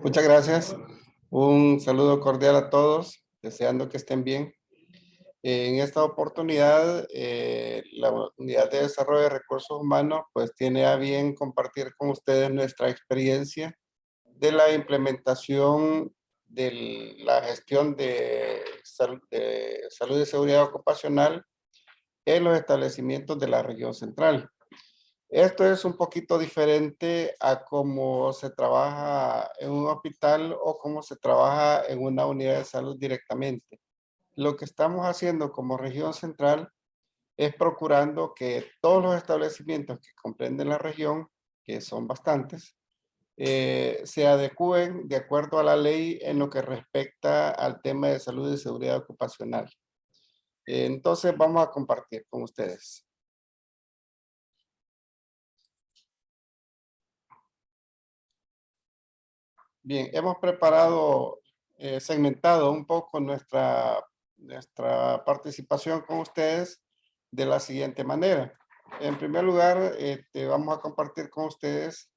Muchas gracias. Un saludo cordial a todos, deseando que estén bien. En esta oportunidad, la Unidad de Desarrollo de Recursos Humanos pues tiene a bien compartir con ustedes nuestra experiencia de la implementación de la gestión de salud y seguridad ocupacional en los establecimientos de la región central. Esto es un poquito diferente a cómo se trabaja en un hospital o cómo se trabaja en una unidad de salud directamente. Lo que estamos haciendo como región central es procurando que todos los establecimientos que comprenden la región, que son bastantes, se adecúen de acuerdo a la ley en lo que respecta al tema de salud y seguridad ocupacional. Entonces vamos a compartir con ustedes. Bien, hemos preparado, segmentado un poco nuestra participación con ustedes de la siguiente manera. En primer lugar, vamos a compartir con ustedes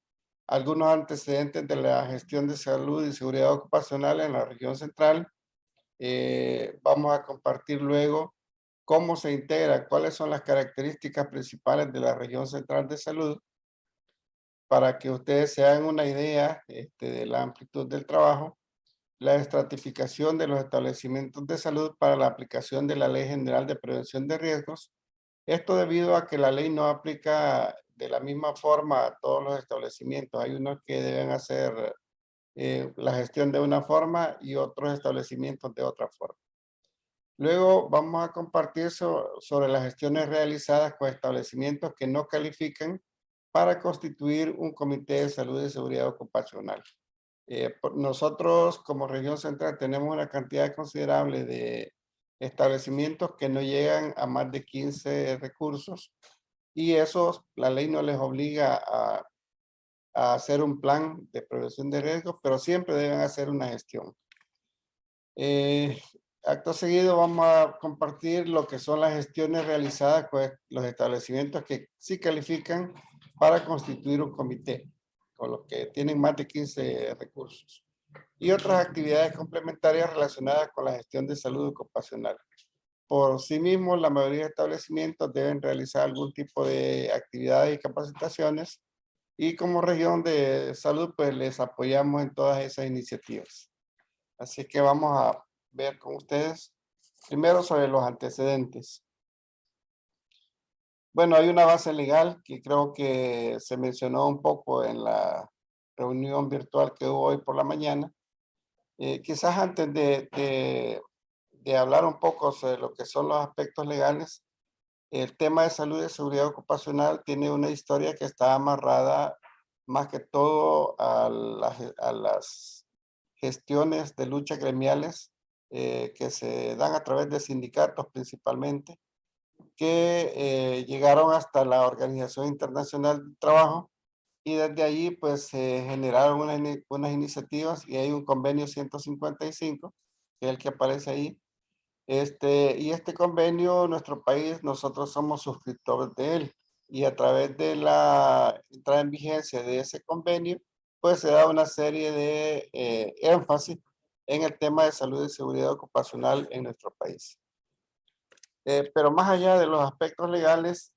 algunos antecedentes de la gestión de salud y seguridad ocupacional en la región central. Vamos a compartir luego cómo se integra, cuáles son las características principales de la región central de salud, para que ustedes se hagan una idea de la amplitud del trabajo, la estratificación de los establecimientos de salud para la aplicación de la Ley General de Prevención de Riesgos. Esto debido a que la ley no aplica de la misma forma a todos los establecimientos. Hay unos que deben hacer la gestión de una forma y otros establecimientos de otra forma. Luego vamos a compartir sobre las gestiones realizadas con establecimientos que no califican para constituir un comité de salud y seguridad ocupacional. Nosotros como región central tenemos una cantidad considerable de establecimientos que no llegan a más de 15 recursos y esos la ley no les obliga a hacer un plan de prevención de riesgos, pero siempre deben hacer una gestión. Acto seguido vamos a compartir lo que son las gestiones realizadas con los establecimientos que sí califican para constituir un comité, con los que tienen más de 15 recursos. Y otras actividades complementarias relacionadas con la gestión de salud ocupacional. Por sí mismos, la mayoría de establecimientos deben realizar algún tipo de actividades y capacitaciones y como región de salud, pues les apoyamos en todas esas iniciativas. Así que vamos a ver con ustedes primero sobre los antecedentes. Bueno, hay una base legal que creo que se mencionó un poco en la reunión virtual que hubo hoy por la mañana. Quizás antes de hablar un poco sobre lo que son los aspectos legales, el tema de salud y seguridad ocupacional tiene una historia que está amarrada más que todo a las gestiones de lucha gremiales que se dan a través de sindicatos principalmente, que llegaron hasta la Organización Internacional del Trabajo y desde allí pues se generaron unas iniciativas y hay un convenio 155, que es el que aparece ahí. Y este convenio, nuestro país, nosotros somos suscriptores de él y a través de la entrada en vigencia de ese convenio, pues se da una serie de énfasis en el tema de salud y seguridad ocupacional en nuestro país. Pero más allá de los aspectos legales,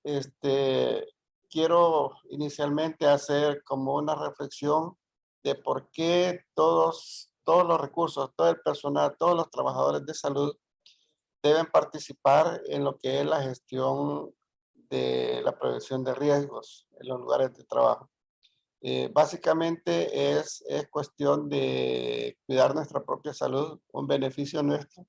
quiero inicialmente hacer como una reflexión de por qué todos los recursos, todo el personal, todos los trabajadores de salud deben participar en lo que es la gestión de la prevención de riesgos en los lugares de trabajo. Básicamente es cuestión de cuidar nuestra propia salud, un beneficio nuestro.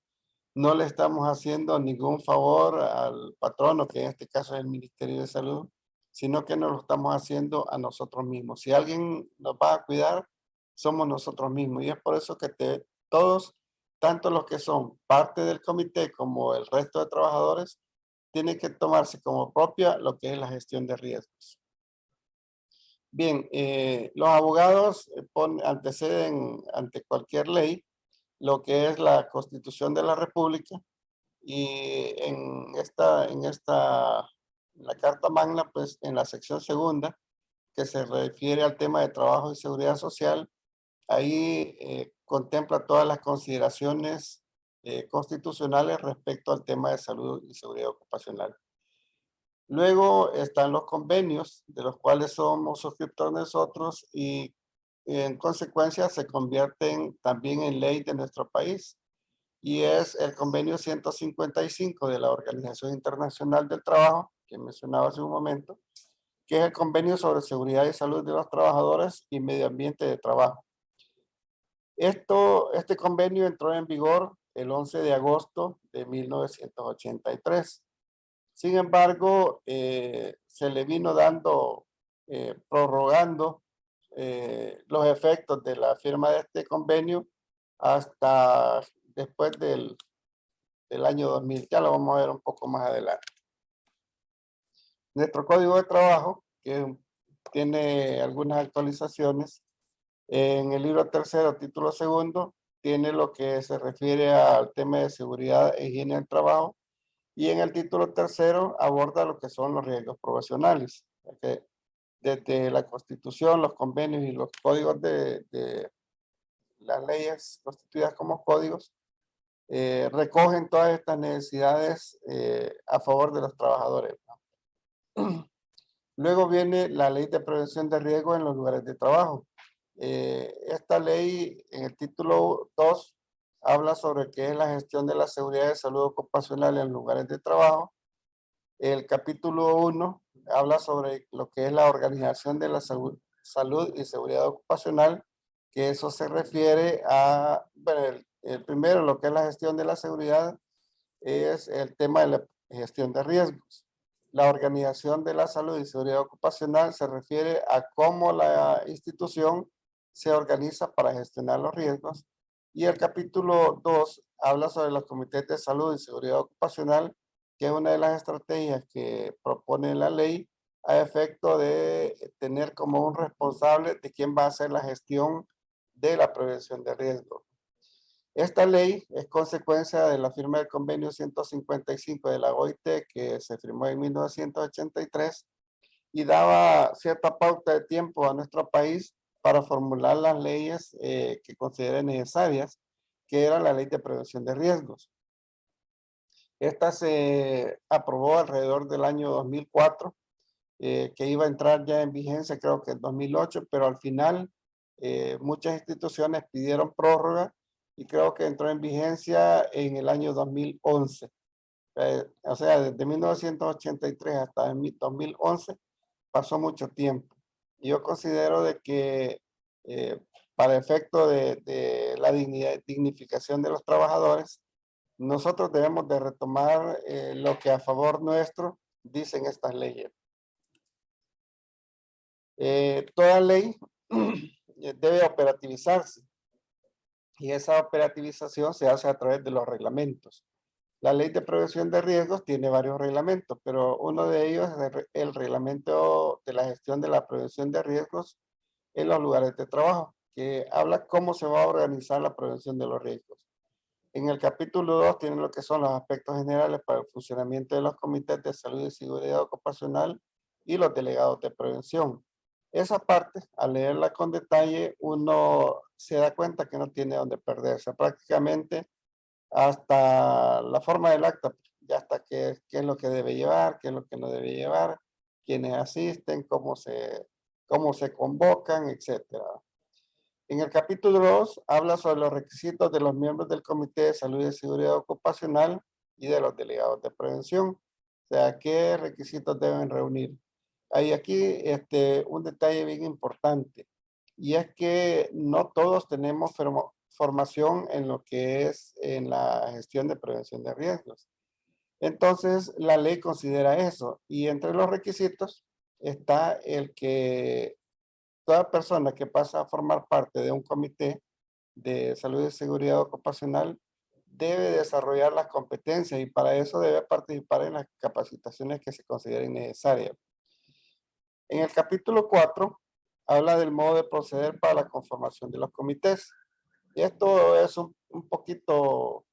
No le estamos haciendo ningún favor al patrono, que en este caso es el Ministerio de Salud, sino que nos lo estamos haciendo a nosotros mismos. Si alguien nos va a cuidar, somos nosotros mismos. Y es por eso que todos, tanto los que son parte del comité como el resto de trabajadores, tienen que tomarse como propia lo que es la gestión de riesgos. Bien, los abogados anteceden ante cualquier ley lo que es la Constitución de la República y la Carta Magna, pues en la sección segunda, que se refiere al tema de trabajo y seguridad social, Ahí contempla todas las consideraciones constitucionales respecto al tema de salud y seguridad ocupacional. Luego están los convenios, de los cuales somos suscriptores nosotros y en consecuencia se convierten también en ley de nuestro país. Y es el convenio 155 de la Organización Internacional del Trabajo, que mencionaba hace un momento, que es el convenio sobre seguridad y salud de los trabajadores y medio ambiente de trabajo. Este convenio entró en vigor el 11 de agosto de 1983. Sin embargo, se le vino prorrogando los efectos de la firma de este convenio hasta después del año 2000. Ya lo vamos a ver un poco más adelante. Nuestro Código de Trabajo, que tiene algunas actualizaciones, en el libro tercero, título segundo, tiene lo que se refiere al tema de seguridad e higiene del trabajo. Y en el título tercero aborda lo que son los riesgos profesionales. Que desde la Constitución, los convenios y los códigos de las leyes constituidas como códigos recogen todas estas necesidades a favor de los trabajadores, ¿no? Luego viene la ley de prevención de riesgo en los lugares de trabajo. Esta ley en el título 2 habla sobre qué es la gestión de la seguridad y salud ocupacional en lugares de trabajo. El capítulo 1 habla sobre lo que es la organización de la salud y seguridad ocupacional, que eso se refiere a, bueno, el primero, lo que es la gestión de la seguridad, es el tema de la gestión de riesgos. La organización de la salud y seguridad ocupacional se refiere a cómo la institución se organiza para gestionar los riesgos. Y el capítulo 2 habla sobre los comités de salud y seguridad ocupacional, que es una de las estrategias que propone la ley a efecto de tener como un responsable de quién va a hacer la gestión de la prevención de riesgos. Esta ley es consecuencia de la firma del convenio 155 de la OIT que se firmó en 1983 y daba cierta pauta de tiempo a nuestro país para formular las leyes que considere necesarias, que era la ley de prevención de riesgos. Esta se aprobó alrededor del año 2004, que iba a entrar ya en vigencia creo que en 2008, pero al final muchas instituciones pidieron prórroga y creo que entró en vigencia en el año 2011. O sea, desde 1983 hasta 2011 pasó mucho tiempo. Yo considero de que para efecto de la dignificación de los trabajadores, nosotros debemos de retomar lo que a favor nuestro dicen estas leyes. Toda ley debe operativizarse y esa operativización se hace a través de los reglamentos. La ley de prevención de riesgos tiene varios reglamentos, pero uno de ellos es el reglamento de la gestión de la prevención de riesgos en los lugares de trabajo, que habla cómo se va a organizar la prevención de los riesgos. En el capítulo 2 tienen lo que son los aspectos generales para el funcionamiento de los comités de salud y seguridad ocupacional y los delegados de prevención. Esa parte, al leerla con detalle, uno se da cuenta que no tiene dónde perderse. Prácticamente hasta la forma del acta, ya hasta qué es lo que debe llevar, qué es lo que no debe llevar, quiénes asisten, cómo se convocan, etcétera. En el capítulo 2 habla sobre los requisitos de los miembros del Comité de Salud y Seguridad Ocupacional y de los delegados de prevención. O sea, qué requisitos deben reunir. Hay aquí un detalle bien importante y es que no todos tenemos formación en lo que es en la gestión de prevención de riesgos. Entonces, la ley considera eso y entre los requisitos está el que toda persona que pasa a formar parte de un comité de salud y seguridad ocupacional debe desarrollar las competencias y para eso debe participar en las capacitaciones que se consideren necesarias. En el capítulo 4 habla del modo de proceder para la conformación de los comités. Y esto es un poquito,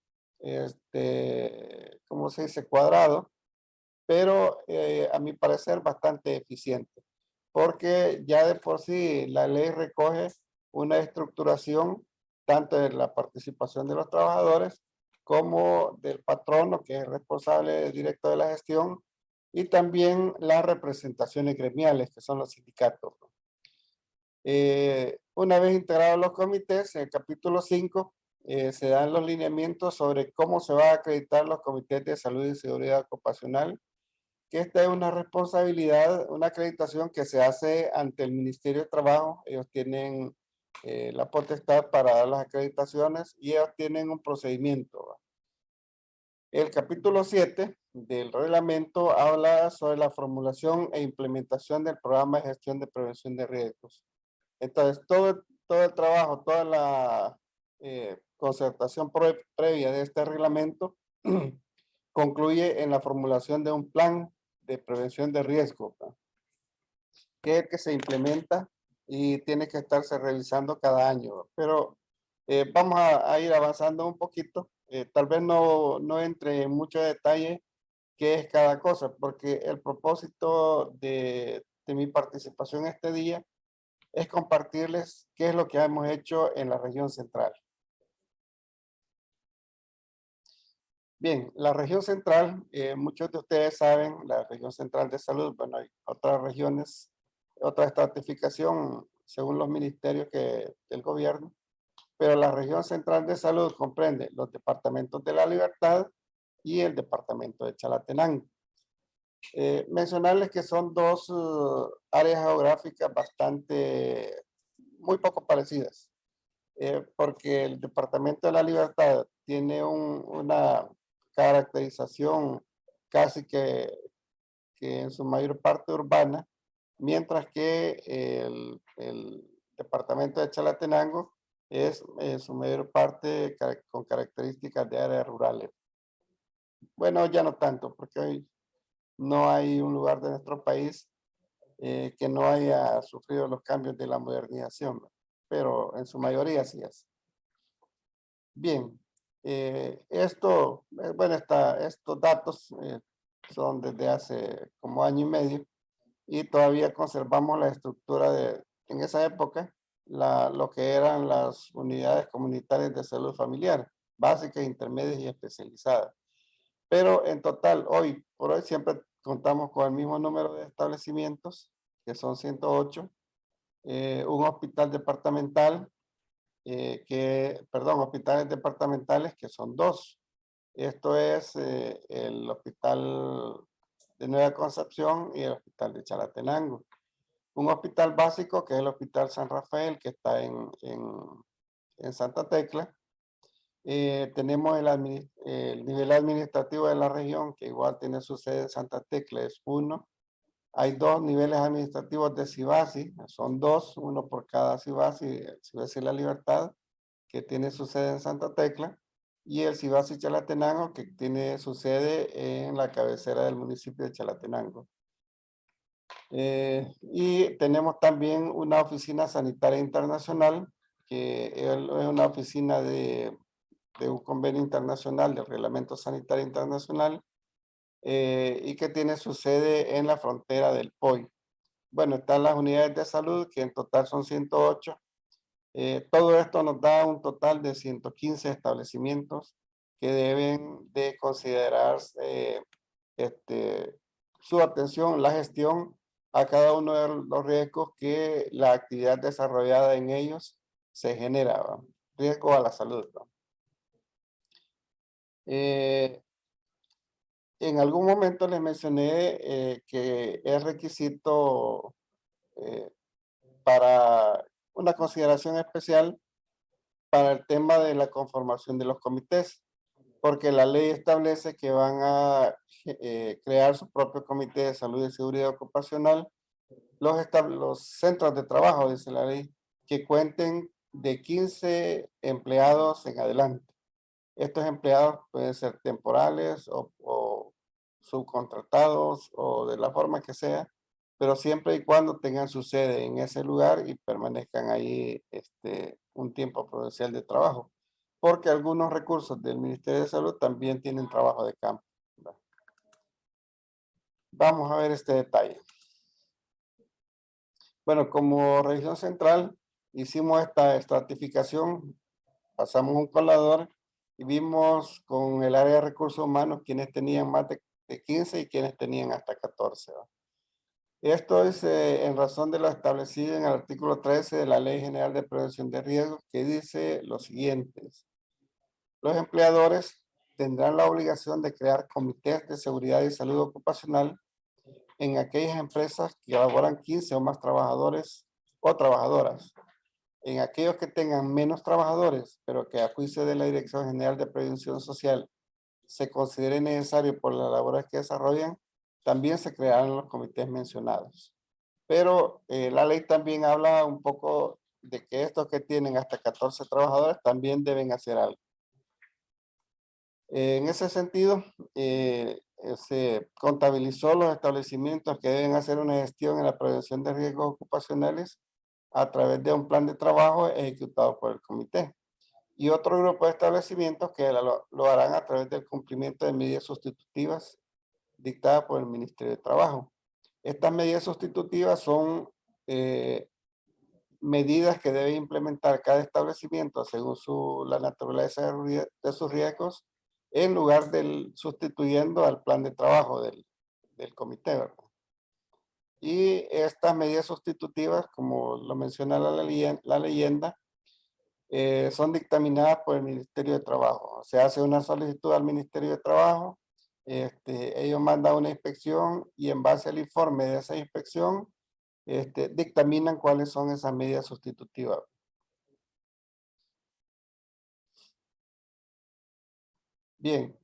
¿cómo se dice? Cuadrado, pero a mi parecer bastante eficiente, porque ya de por sí la ley recoge una estructuración tanto de la participación de los trabajadores como del patrono, que es el responsable directo de la gestión, y también las representaciones gremiales, que son los sindicatos. Una vez integrados los comités, en el capítulo 5, se dan los lineamientos sobre cómo se va a acreditar los comités de salud y seguridad ocupacional, que esta es una responsabilidad, una acreditación que se hace ante el Ministerio de Trabajo. Ellos tienen la potestad para dar las acreditaciones y ellos tienen un procedimiento. El capítulo 7 del reglamento habla sobre la formulación e implementación del programa de gestión de prevención de riesgos. Entonces, todo el trabajo, toda la concertación previa de este reglamento concluye en la formulación de un plan de prevención de riesgo, ¿no? Que es el que se implementa y tiene que estarse revisando cada año. Pero vamos a ir avanzando un poquito. Tal vez no entre en mucho detalle qué es cada cosa, porque el propósito de mi participación este día es compartirles qué es lo que hemos hecho en la región central. Bien, la región central, muchos de ustedes saben, la región central de salud, bueno, hay otras regiones, otra estratificación según los ministerios del gobierno, pero la región central de salud comprende los departamentos de La Libertad y el departamento de Chalatenango. Mencionarles que son dos áreas geográficas muy poco parecidas, porque el departamento de La Libertad tiene una caracterización casi que en su mayor parte urbana, mientras que el departamento de Chalatenango es en su mayor parte con características de áreas rurales. Bueno, ya no tanto, porque hoy no hay un lugar de nuestro país que no haya sufrido los cambios de la modernización, ¿no? Pero en su mayoría sí es. Bien, bueno, estos datos son desde hace como año y medio y todavía conservamos la estructura en esa época, lo que eran las unidades comunitarias de salud familiar, básicas, intermedias y especializadas. Pero en total, hoy por hoy siempre contamos con el mismo número de establecimientos, que son 108, un hospital departamental, hospitales departamentales que son dos. Esto es el hospital de Nueva Concepción y el hospital de Chalatenango. Un hospital básico que es el Hospital San Rafael, que está en Santa Tecla. Tenemos el nivel administrativo de la región, que igual tiene su sede en Santa Tecla, es 1. Hay 2 niveles administrativos de CIBASI, son 2, uno por cada CIBASI, el CIBASI La Libertad, que tiene su sede en Santa Tecla, y el CIBASI Chalatenango, que tiene su sede en la cabecera del municipio de Chalatenango. Y tenemos también una oficina sanitaria internacional, que es una oficina de un convenio internacional del Reglamento Sanitario Internacional, y que tiene su sede en la frontera del POI. Bueno, están las unidades de salud, que en total son 108. Todo esto nos da un total de 115 establecimientos que deben de considerar su atención, la gestión a cada uno de los riesgos que la actividad desarrollada en ellos se genera, ¿va? Riesgo a la salud, ¿va? En algún momento les mencioné que es requisito para una consideración especial para el tema de la conformación de los comités, porque la ley establece que van a crear su propio comité de salud y seguridad ocupacional, los centros de trabajo, dice la ley, que cuenten de 15 empleados en adelante. Estos empleados pueden ser temporales o subcontratados o de la forma que sea, pero siempre y cuando tengan su sede en ese lugar y permanezcan ahí un tiempo prudencial de trabajo, porque algunos recursos del Ministerio de Salud también tienen trabajo de campo. Vamos a ver este detalle. Bueno, como región central, hicimos esta estratificación, pasamos un colador y vimos con el área de recursos humanos quienes tenían más de 15 y quienes tenían hasta 14. ¿Va? Esto es en razón de lo establecido en el artículo 13 de la Ley General de Prevención de Riesgos, que dice lo siguiente: los empleadores tendrán la obligación de crear comités de seguridad y salud ocupacional en aquellas empresas que elaboran 15 o más trabajadores o trabajadoras. En aquellos que tengan menos trabajadores, pero que a juicio de la Dirección General de Prevención Social se considere necesario por las labores que desarrollan, también se crearán los comités mencionados. Pero la ley también habla un poco de que estos que tienen hasta 14 trabajadores también deben hacer algo. En ese sentido, se contabilizó los establecimientos que deben hacer una gestión en la prevención de riesgos ocupacionales a través de un plan de trabajo ejecutado por el comité. Y otro grupo de establecimientos que lo harán a través del cumplimiento de medidas sustitutivas dictadas por el Ministerio de Trabajo. Estas medidas sustitutivas son medidas que debe implementar cada establecimiento según la naturaleza de sus riesgos, en lugar del sustituyendo al plan de trabajo del comité, ¿verdad? Y estas medidas sustitutivas, como lo menciona la leyenda, son dictaminadas por el Ministerio de Trabajo. Se hace una solicitud al Ministerio de Trabajo, ellos mandan una inspección y en base al informe de esa inspección, dictaminan cuáles son esas medidas sustitutivas. Bien,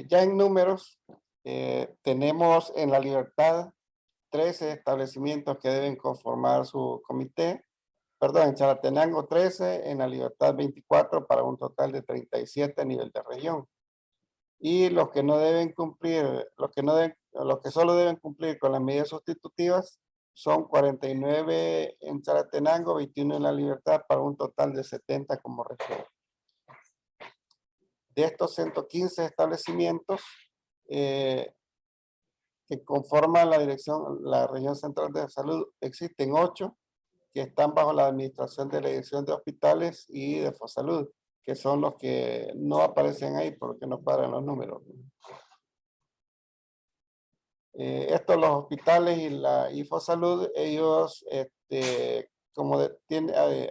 ya en números, tenemos en La Libertad 13 establecimientos que deben conformar su comité. Perdón, en Chalatenango 13, en La Libertad 24, para un total de 37 a nivel de región. Y los que no deben cumplir, los que solo deben cumplir con las medidas sustitutivas son 49 en Chalatenango, 21 en La Libertad, para un total de 70 como región. De estos 115 establecimientos que conforman la región central de salud, existen 8 que están bajo la administración de la Dirección de Hospitales y de Fosalud, que son los que no aparecen ahí porque no paran los números. Estos, los hospitales y la Fosalud, ellos, como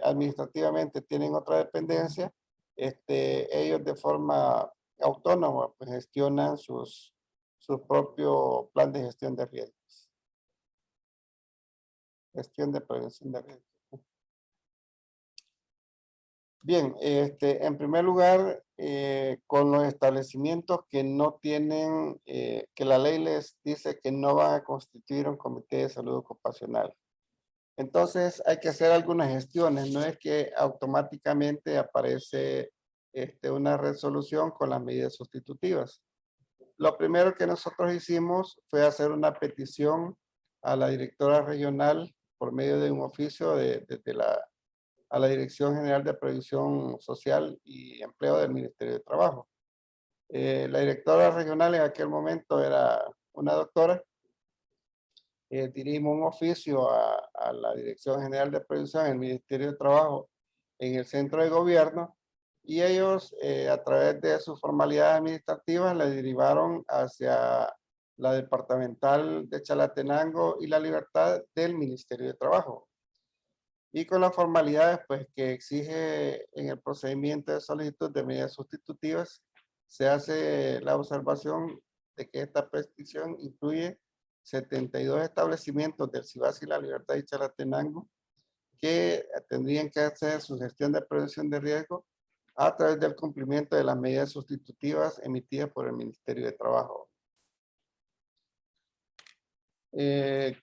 administrativamente tienen otra dependencia, ellos de forma autónoma pues, gestionan su propio plan de gestión de riesgos. Gestión de prevención de riesgos. Bien, en primer lugar, con los establecimientos que no tienen, que la ley les dice que no van a constituir un comité de salud ocupacional. Entonces hay que hacer algunas gestiones, no es que automáticamente aparece una resolución con las medidas sustitutivas. Lo primero que nosotros hicimos fue hacer una petición a la directora regional por medio de un oficio a la Dirección General de Previsión Social y Empleo del Ministerio de Trabajo. La directora regional en aquel momento era una doctora. Dirigimos un oficio a la Dirección General de Previsión en el Ministerio de Trabajo en el centro de gobierno y ellos a través de sus formalidades administrativas la derivaron hacia la departamental de Chalatenango y La Libertad del Ministerio de Trabajo. Y con las formalidades pues, que exige en el procedimiento de solicitud de medidas sustitutivas, se hace la observación de que esta petición incluye 72 establecimientos del Cibás y La Libertad y Chalatenango que tendrían que hacer su gestión de prevención de riesgo a través del cumplimiento de las medidas sustitutivas emitidas por el Ministerio de Trabajo.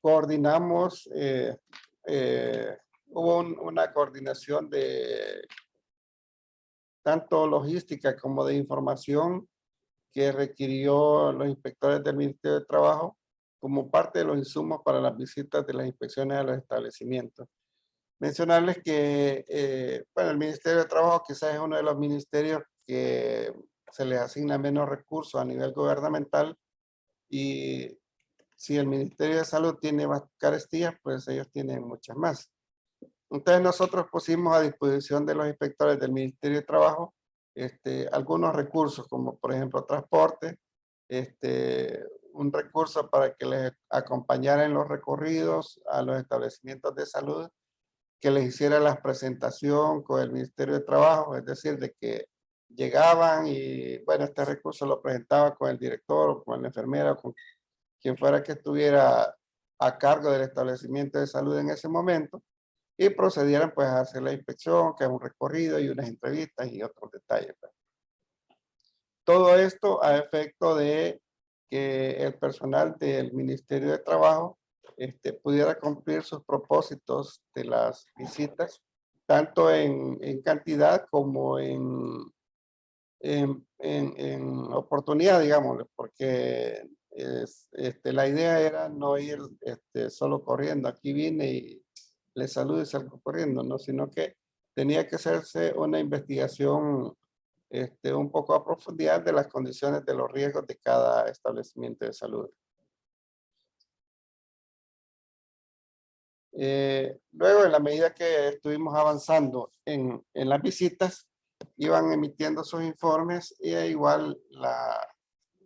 Coordinamos hubo una coordinación de tanto logística como de información que requirió los inspectores del Ministerio de Trabajo como parte de los insumos para las visitas de las inspecciones a los establecimientos. Mencionarles que, bueno, el Ministerio de Trabajo quizás es uno de los ministerios que se les asigna menos recursos a nivel gubernamental y si el Ministerio de Salud tiene más carestías, pues ellos tienen muchas más. Entonces nosotros pusimos a disposición de los inspectores del Ministerio de Trabajo algunos recursos, como por ejemplo transporte, un recurso para que les acompañara en los recorridos a los establecimientos de salud, que les hiciera la presentación con el Ministerio de Trabajo, es decir, de que llegaban y bueno, este recurso lo presentaba con el director o con la enfermera o con quien fuera que estuviera a cargo del establecimiento de salud en ese momento y procedieran pues a hacer la inspección, que es un recorrido y unas entrevistas y otros detalles, pues. Todo esto a efecto de que el personal del Ministerio de Trabajo pudiera cumplir sus propósitos de las visitas, tanto en cantidad como en oportunidad, digamos, porque la idea era no ir solo corriendo. Aquí vine y le saludo y salgo corriendo, ¿no? Sino que tenía que hacerse una investigación un poco a profundidad de las condiciones de los riesgos de cada establecimiento de salud. Luego, en la medida que estuvimos avanzando en las visitas, iban emitiendo sus informes y igual la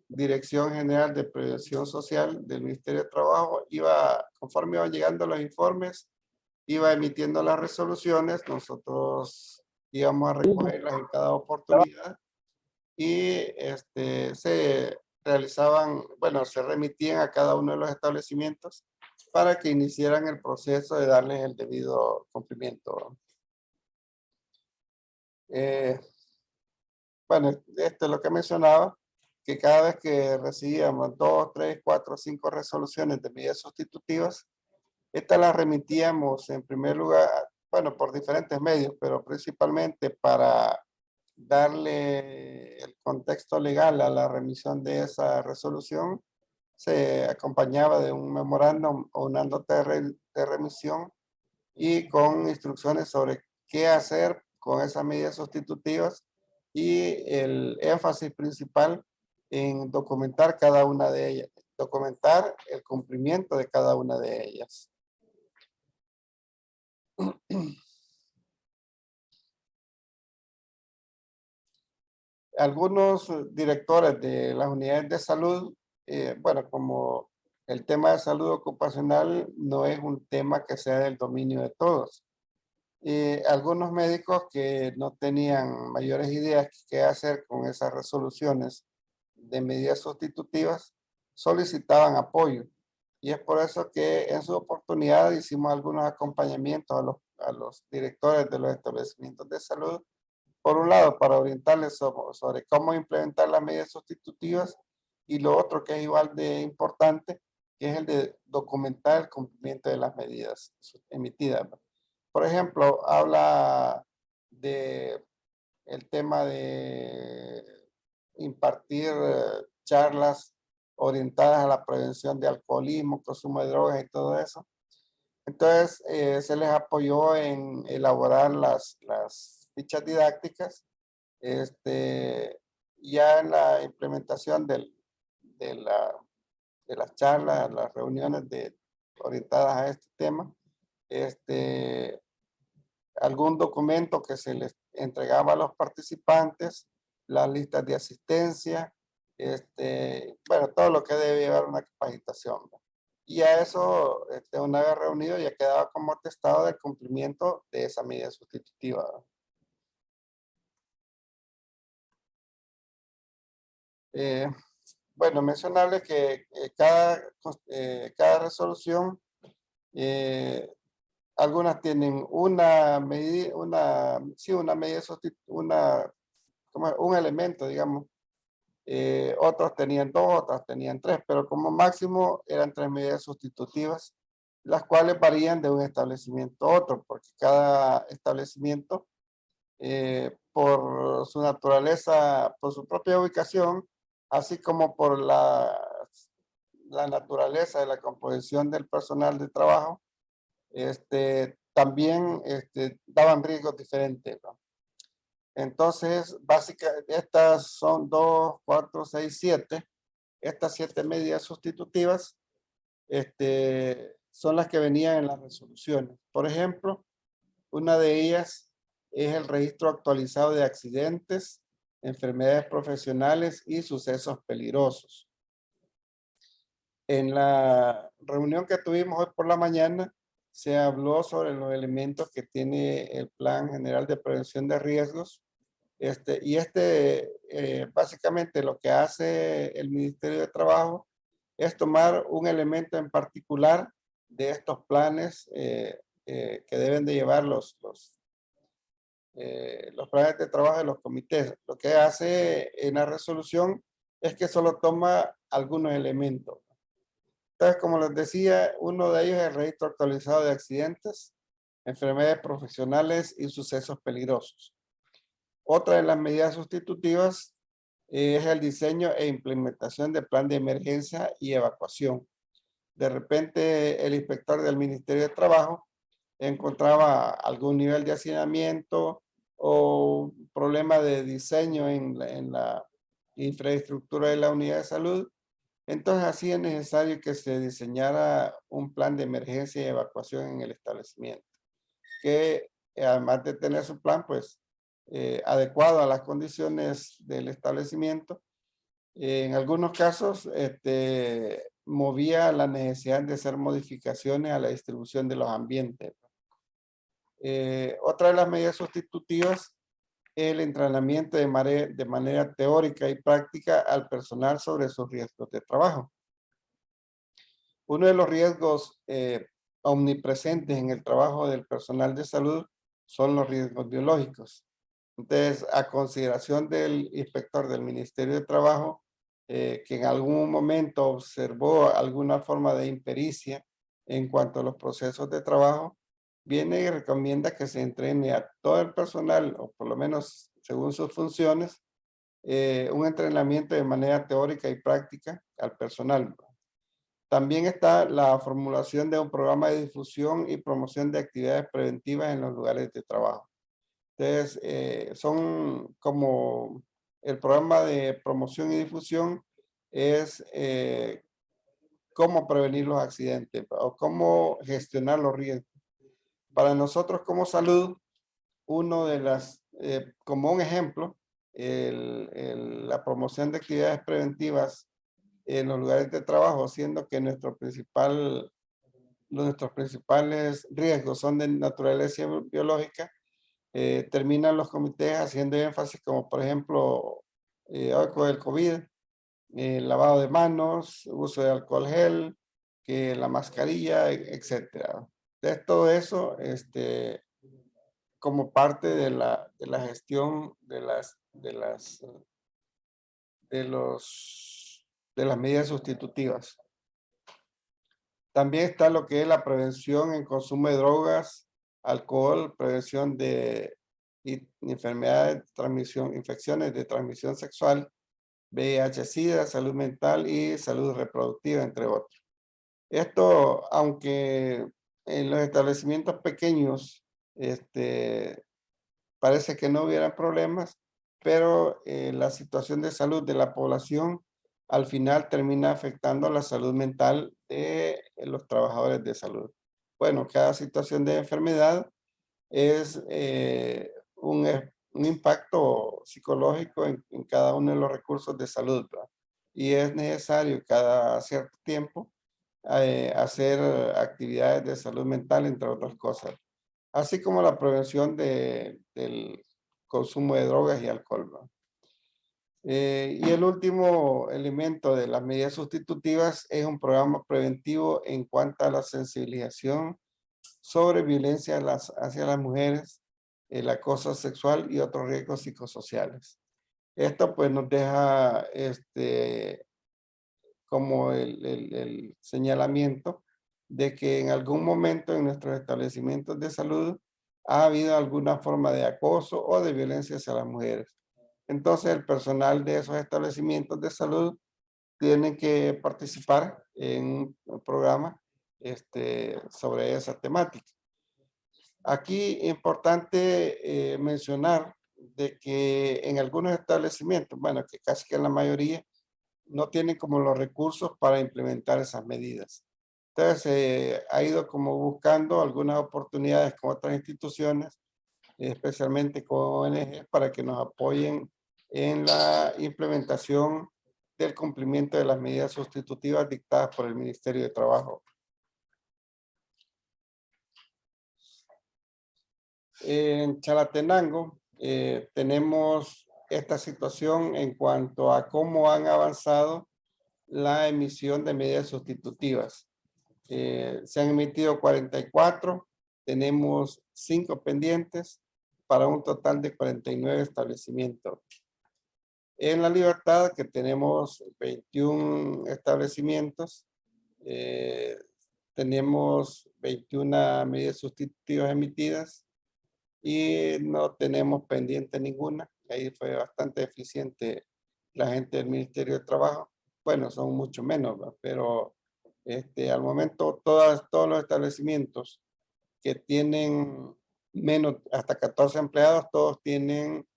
Dirección General de Prevención Social del Ministerio de Trabajo iba, conforme iban llegando los informes, iba emitiendo las resoluciones. Nosotros íbamos a recogerlas en cada oportunidad y se realizaban, bueno, se remitían a cada uno de los establecimientos para que iniciaran el proceso de darles el debido cumplimiento. Bueno, esto es lo que mencionaba, que cada vez que recibíamos 2, 3, 4, 5 resoluciones de medidas sustitutivas, estas las remitíamos en primer lugar, bueno, por diferentes medios, pero principalmente para darle el contexto legal a la remisión de esa resolución, se acompañaba de un memorándum o una nota de remisión y con instrucciones sobre qué hacer con esas medidas sustitutivas y el énfasis principal en documentar cada una de ellas, documentar el cumplimiento de cada una de ellas. Algunos directores de las unidades de salud, bueno, como el tema de salud ocupacional no es un tema que sea del dominio de todos. Algunos médicos que no tenían mayores ideas qué hacer con esas resoluciones de medidas sustitutivas solicitaban apoyo. Y es por eso que en su oportunidad hicimos algunos acompañamientos a los directores de los establecimientos de salud. Por un lado, para orientarles sobre cómo implementar las medidas sustitutivas y lo otro que es igual de importante, que es el de documentar el cumplimiento de las medidas emitidas. Por ejemplo, habla de el tema de impartir charlas orientadas a la prevención de alcoholismo, consumo de drogas y todo eso. Entonces, se les apoyó en elaborar las fichas didácticas, ya en la implementación de, la, de las charlas, las reuniones orientadas a este tema, algún documento que se les entregaba a los participantes, las listas de asistencia, bueno, todo lo que debe llevar una capacitación, ¿no? Y a eso, una vez reunido, ya quedaba como atestado del cumplimiento de esa medida sustitutiva, ¿no? Bueno, mencionarles que cada resolución, algunas tienen una medida, una medida como un elemento, digamos. Otros tenían 2, otros tenían 3, pero como máximo eran 3 medidas sustitutivas, las cuales varían de un establecimiento a otro, porque cada establecimiento, por su naturaleza, por su propia ubicación, así como por la naturaleza de la composición del personal de trabajo, también daban riesgos diferentes, ¿no? Entonces, básicamente, estas son 2, 4, 6, 7. Estas 7 medidas sustitutivas son las que venían en las resoluciones. Por ejemplo, Una de ellas es el registro actualizado de accidentes, enfermedades profesionales y sucesos peligrosos. En la reunión que tuvimos hoy por la mañana, se habló sobre los elementos que tiene el Plan General de Prevención de Riesgos. Básicamente lo que hace el Ministerio de Trabajo es tomar un elemento en particular de estos planes que deben de llevar los planes de trabajo de los comités. Lo que hace en la resolución es que solo toma algunos elementos. Entonces, como les decía, uno de ellos es el registro actualizado de accidentes, enfermedades profesionales y sucesos peligrosos. Otra de las medidas sustitutivas es el diseño e implementación del plan de emergencia y evacuación. De repente, el inspector del Ministerio de Trabajo encontraba algún nivel de hacinamiento o problema de diseño en la infraestructura de la unidad de salud. Entonces, así es necesario que se diseñara un plan de emergencia y evacuación en el establecimiento, que además de tener su plan, pues, adecuado a las condiciones del establecimiento, en algunos casos, movía la necesidad de hacer modificaciones a la distribución de los ambientes. Otra de las medidas sustitutivas es el entrenamiento de manera teórica y práctica al personal sobre sus riesgos de trabajo. Uno de los riesgos omnipresentes en el trabajo del personal de salud son los riesgos biológicos. Entonces, a consideración del inspector del Ministerio de Trabajo, que en algún momento observó alguna forma de impericia en cuanto a los procesos de trabajo, viene y recomienda que se entrene a todo el personal, o por lo menos según sus funciones, un entrenamiento de manera teórica y práctica al personal. También está la formulación de un programa de difusión y promoción de actividades preventivas en los lugares de trabajo. Entonces, son como el programa de promoción y difusión es cómo prevenir los accidentes o cómo gestionar los riesgos. Para nosotros como salud, uno de las, como un ejemplo, la promoción de actividades preventivas en los lugares de trabajo, siendo que nuestros principales riesgos son de naturaleza biológica, terminan los comités haciendo énfasis como por ejemplo con el COVID, lavado de manos, uso de alcohol gel, que la mascarilla, etcétera. Entonces, todo eso como parte de la gestión de las medidas sustitutivas. También está lo que es la prevención en consumo de drogas, alcohol, prevención de enfermedades de transmisión, infecciones de transmisión sexual, VIH, SIDA, salud mental y salud reproductiva, entre otros. Esto, aunque en los establecimientos pequeños parece que no hubiera problemas, pero la situación de salud de la población al final termina afectando a la salud mental de los trabajadores de salud. Bueno, cada situación de enfermedad es un impacto psicológico en cada uno de los recursos de salud, ¿verdad? Y es necesario cada cierto tiempo hacer actividades de salud mental, entre otras cosas, así como la prevención del consumo de drogas y alcohol, ¿no? Y el último elemento de las medidas sustitutivas es un programa preventivo en cuanto a la sensibilización sobre violencia hacia las mujeres, el acoso sexual y otros riesgos psicosociales. Esto pues nos deja como el señalamiento de que en algún momento en nuestros establecimientos de salud ha habido alguna forma de acoso o de violencia hacia las mujeres. Entonces el personal de esos establecimientos de salud tiene que participar en un programa sobre esa temática. Aquí importante mencionar de que en algunos establecimientos, bueno, que casi que en la mayoría, no tienen como los recursos para implementar esas medidas. Entonces, ha ido como buscando algunas oportunidades con otras instituciones, especialmente con ONG, para que nos apoyen en la implementación del cumplimiento de las medidas sustitutivas dictadas por el Ministerio de Trabajo. En Chalatenango tenemos esta situación en cuanto a cómo han avanzado la emisión de medidas sustitutivas. Se han emitido 44, tenemos 5 pendientes para un total de 49 establecimientos. En La Libertad, que tenemos 21 establecimientos, tenemos 21 medidas sustitutivas emitidas y no tenemos pendiente ninguna. Ahí fue bastante eficiente la gente del Ministerio de Trabajo. Bueno, son mucho menos, ¿verdad? Pero al momento todos los establecimientos que tienen menos, hasta 14 empleados, todos tienen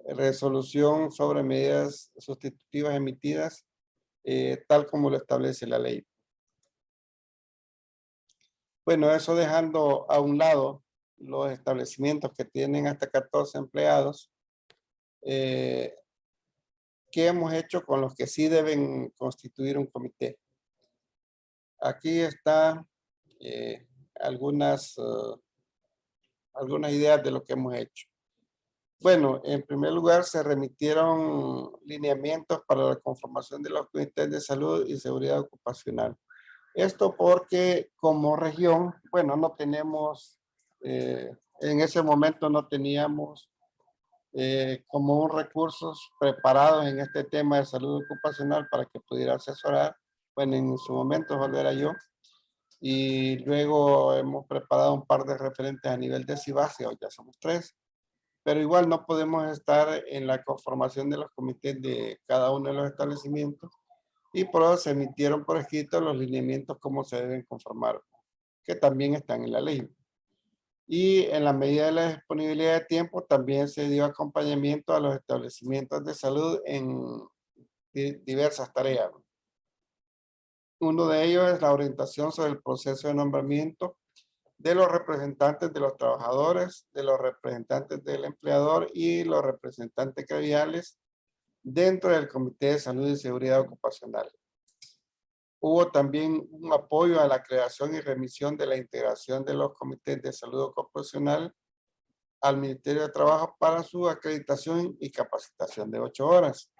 resolución sobre medidas sustitutivas emitidas, tal como lo establece la ley. Bueno, eso dejando a un lado los establecimientos que tienen hasta 14 empleados, ¿qué hemos hecho con los que sí deben constituir un comité? Aquí está algunas ideas de lo que hemos hecho. Bueno, en primer lugar, se remitieron lineamientos para la conformación de los comités de salud y seguridad ocupacional. Esto porque como región, bueno, no tenemos, en ese momento no teníamos como un recursos preparados en este tema de salud ocupacional para que pudiera asesorar. Bueno, en su momento solo era yo. Y luego hemos preparado un par de referentes a nivel de CIBASE, hoy ya somos 3. Pero igual no podemos estar en la conformación de los comités de cada uno de los establecimientos y por eso se emitieron por escrito los lineamientos cómo se deben conformar, que también están en la ley. Y en la medida de la disponibilidad de tiempo también se dio acompañamiento a los establecimientos de salud en diversas tareas. Uno de ellos es la orientación sobre el proceso de nombramiento de los representantes de los trabajadores, de los representantes del empleador y los representantes gremiales dentro del Comité de Salud y Seguridad Ocupacional. Hubo también un apoyo a la creación y remisión de la integración de los comités de salud ocupacional al Ministerio de Trabajo para su acreditación y capacitación de 8 horas.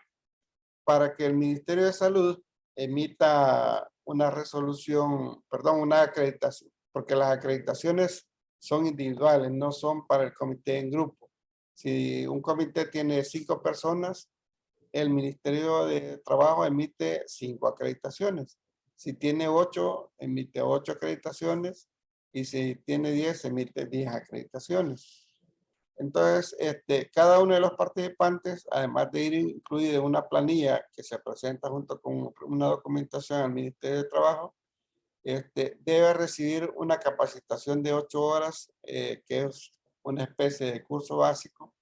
Para que el Ministerio de Salud emita una resolución, perdón, una acreditación, porque las acreditaciones son individuales, no son para el comité en grupo. Si un comité tiene 5 personas, el Ministerio de Trabajo emite 5 acreditaciones. Si tiene 8, emite 8 acreditaciones. Y si tiene 10, emite 10 acreditaciones. Entonces, cada uno de los participantes, además de ir incluido en una planilla que se presenta junto con una documentación al Ministerio de Trabajo, debe recibir una capacitación de 8 horas, que es una especie de curso básico,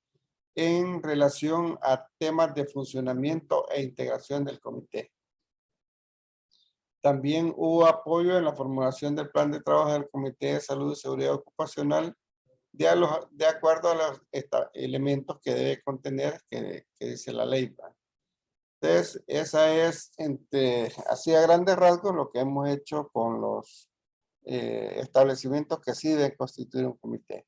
en relación a temas de funcionamiento e integración del comité. También hubo apoyo en la formulación del plan de trabajo del Comité de Salud y Seguridad Ocupacional de acuerdo a los elementos que debe contener, que dice la ley. Entonces, esa es, así a grandes rasgos, lo que hemos hecho con los establecimientos que sí deben constituir un comité.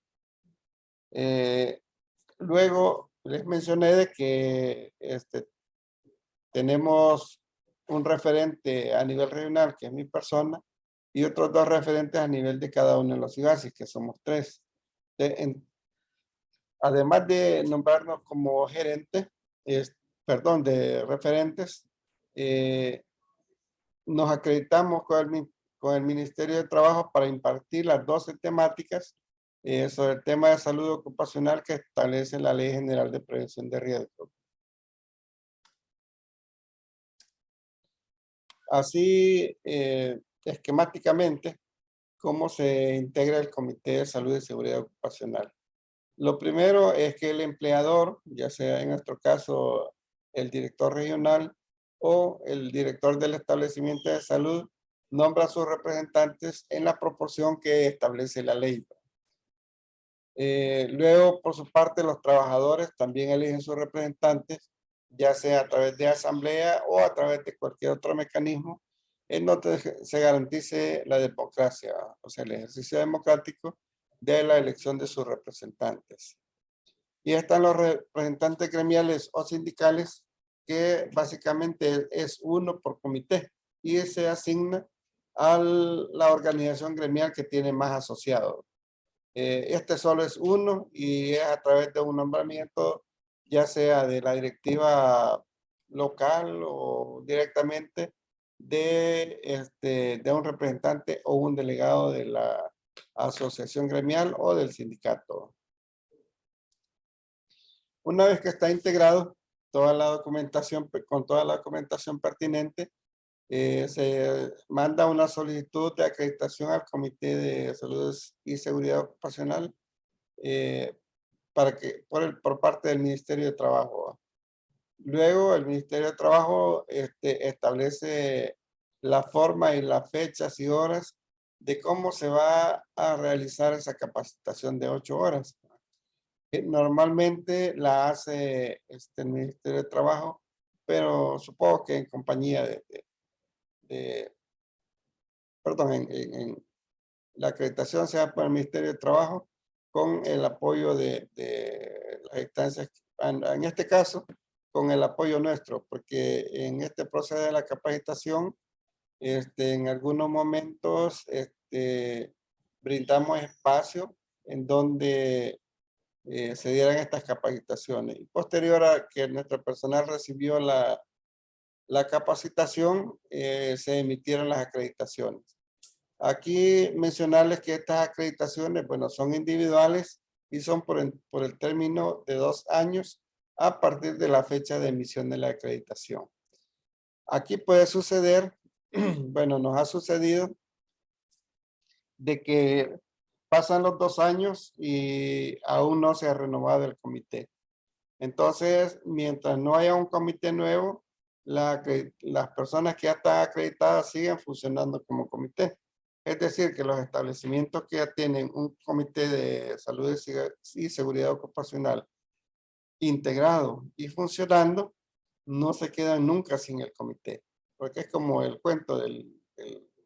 Luego, les mencioné de que tenemos un referente a nivel regional, que es mi persona, y otros 2 referentes a nivel de cada uno de los IGASIS, que somos 3. Además de nombrarnos como gerente, de referentes, nos acreditamos con el Ministerio de Trabajo para impartir las 12 temáticas sobre el tema de salud ocupacional que establece la Ley General de Prevención de Riesgos. Así, esquemáticamente, cómo se integra el Comité de Salud y Seguridad Ocupacional. Lo primero es que el empleador, ya sea en nuestro caso el director regional o el director del establecimiento de salud, nombra a sus representantes en la proporción que establece la ley. Luego, por su parte, los trabajadores también eligen sus representantes, ya sea a través de asamblea o a través de cualquier otro mecanismo en donde se garantice la democracia, o sea, el ejercicio democrático de la elección de sus representantes. Y están los representantes gremiales o sindicales, que básicamente es uno por comité y se asigna a la organización gremial que tiene más asociados. Este solo es uno y es a través de un nombramiento, ya sea de la directiva local o directamente de un representante o un delegado de la asociación gremial o del sindicato. Una vez que está integrado toda la documentación, con toda la documentación pertinente, se manda una solicitud de acreditación al Comité de Salud y Seguridad Ocupacional por parte del Ministerio de Trabajo. Luego el Ministerio de Trabajo establece la forma y las fechas y horas de cómo se va a realizar esa capacitación de 8 horas. Normalmente la hace el Ministerio de Trabajo, pero supongo que en compañía perdón, la acreditación se da por el Ministerio de Trabajo con el apoyo de las instancias, en este caso, con el apoyo nuestro, porque en este proceso de la capacitación, en algunos momentos, brindamos espacio en donde se dieran estas capacitaciones. Y posterior a que nuestro personal recibió la capacitación, se emitieron las acreditaciones. Aquí mencionarles que estas acreditaciones, bueno, son individuales y son por el término de 2 años a partir de la fecha de emisión de la acreditación. Aquí puede suceder, bueno, nos ha sucedido de que pasan los 2 años y aún no se ha renovado el comité. Entonces, mientras no haya un comité nuevo, las personas que ya están acreditadas siguen funcionando como comité. Es decir, que los establecimientos que ya tienen un comité de salud y seguridad ocupacional integrado y funcionando, no se quedan nunca sin el comité. Porque es como el cuento del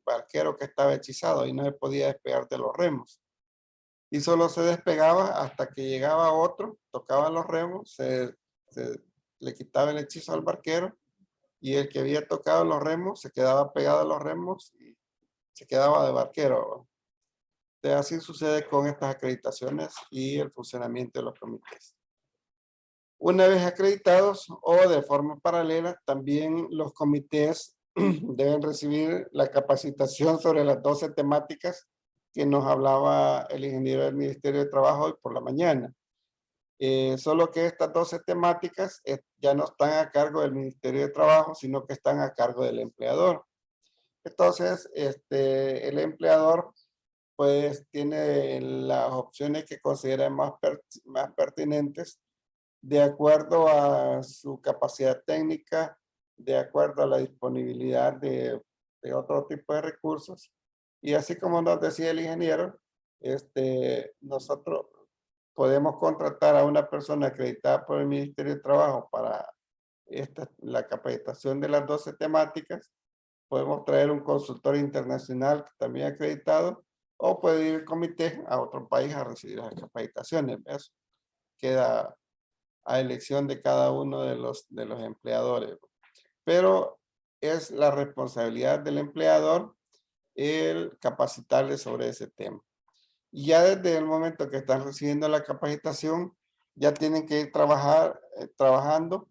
barquero que estaba hechizado y no se podía despegar de los remos. Y solo se despegaba hasta que llegaba otro, tocaba los remos, le quitaba el hechizo al barquero y el que había tocado los remos se quedaba pegado a los remos y se quedaba de barquero. Así sucede con estas acreditaciones y el funcionamiento de los comités. Una vez acreditados o de forma paralela, también los comités deben recibir la capacitación sobre las 12 temáticas que nos hablaba el ingeniero del Ministerio de Trabajo hoy por la mañana. Solo que estas 12 temáticas ya no están a cargo del Ministerio de Trabajo, sino que están a cargo del empleador. Entonces, el empleador pues tiene las opciones que considera más pertinentes de acuerdo a su capacidad técnica, de acuerdo a la disponibilidad de otro tipo de recursos. Y así como nos decía el ingeniero, nosotros podemos contratar a una persona acreditada por el Ministerio de Trabajo para la capacitación de las 12 temáticas. Podemos traer un consultor internacional también acreditado, o puede ir el comité a otro país a recibir las capacitaciones. Eso queda a elección de cada uno de los empleadores. Pero es la responsabilidad del empleador el capacitarle sobre ese tema. Y ya desde el momento que están recibiendo la capacitación, ya tienen que ir trabajando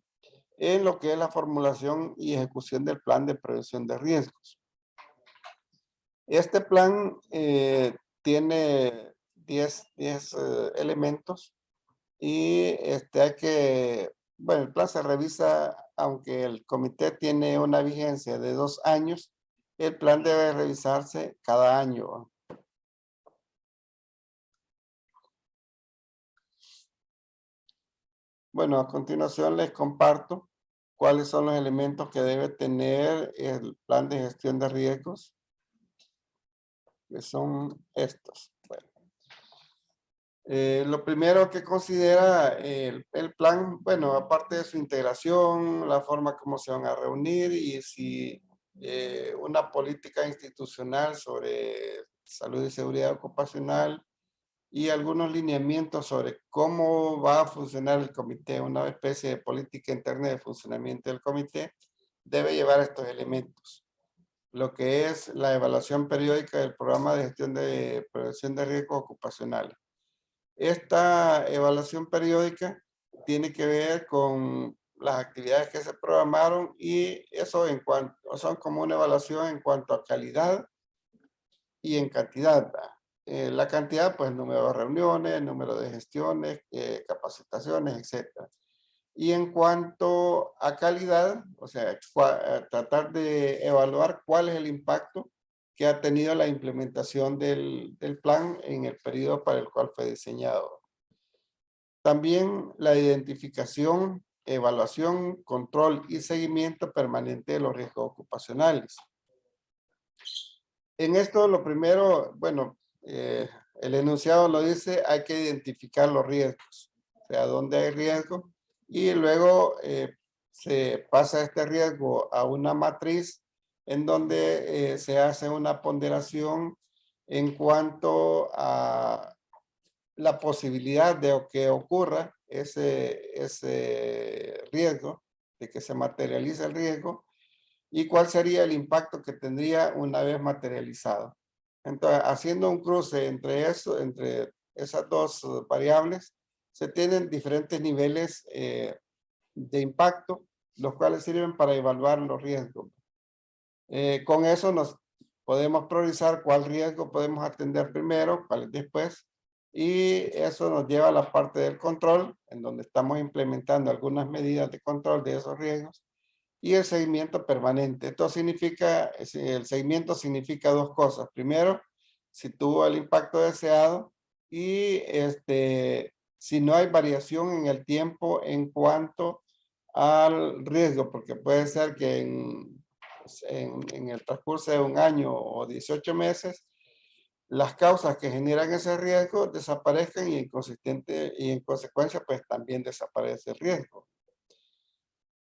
en lo que es la formulación y ejecución del plan de prevención de riesgos. Este plan tiene 10 elementos y bueno, el plan se revisa, aunque el comité tiene una vigencia de 2 años, el plan debe revisarse cada año. Bueno, a continuación les comparto cuáles son los elementos que debe tener el plan de gestión de riesgos. que son estos. Bueno, lo primero que considera el plan, bueno, aparte de su integración, la forma como se van a reunir y si una política institucional sobre salud y seguridad ocupacional y algunos lineamientos sobre cómo va a funcionar el comité, una especie de política interna de funcionamiento del comité, debe llevar estos elementos. Lo que es la evaluación periódica del programa de gestión de prevención de riesgos ocupacionales. Esta evaluación periódica tiene que ver con las actividades que se programaron y eso en cuanto, son como una evaluación en cuanto a calidad y en cantidad. La cantidad, pues número de reuniones, número de gestiones, capacitaciones, etcétera. Y en cuanto a calidad, o sea, tratar de evaluar cuál es el impacto que ha tenido la implementación del plan en el periodo para el cual fue diseñado. También la identificación, evaluación, control y seguimiento permanente de los riesgos ocupacionales. En esto lo primero, bueno, el enunciado lo dice, hay que identificar los riesgos, o sea, dónde hay riesgo y luego se pasa este riesgo a una matriz en donde se hace una ponderación en cuanto a la posibilidad de que ocurra ese riesgo, de que se materialice el riesgo y cuál sería el impacto que tendría una vez materializado. Entonces, haciendo un cruce entre eso, entre esas dos variables, se tienen diferentes niveles de impacto, los cuales sirven para evaluar los riesgos. Con eso nos podemos priorizar cuál riesgo podemos atender primero, cuál después, y eso nos lleva a la parte del control, en donde estamos implementando algunas medidas de control de esos riesgos, y el seguimiento permanente. Esto significa, el seguimiento significa dos cosas. Primero, si tuvo el impacto deseado y si no hay variación en el tiempo en cuanto al riesgo, porque puede ser que en el transcurso de un año o 18 meses, las causas que generan ese riesgo desaparezcan y en consecuencia pues también desaparece el riesgo.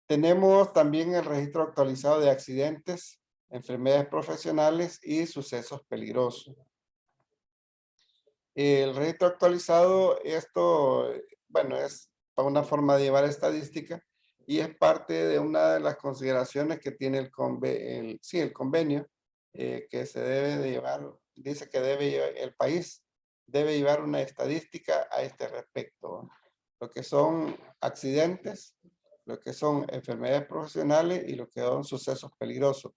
Tenemos también el registro actualizado de accidentes, enfermedades profesionales y sucesos peligrosos. El registro actualizado, esto, bueno, es para una forma de llevar estadística y es parte de una de las consideraciones que tiene el convenio que se debe de llevar, dice que el país debe llevar una estadística a este respecto. Lo que son accidentes, lo que son enfermedades profesionales y lo que son sucesos peligrosos.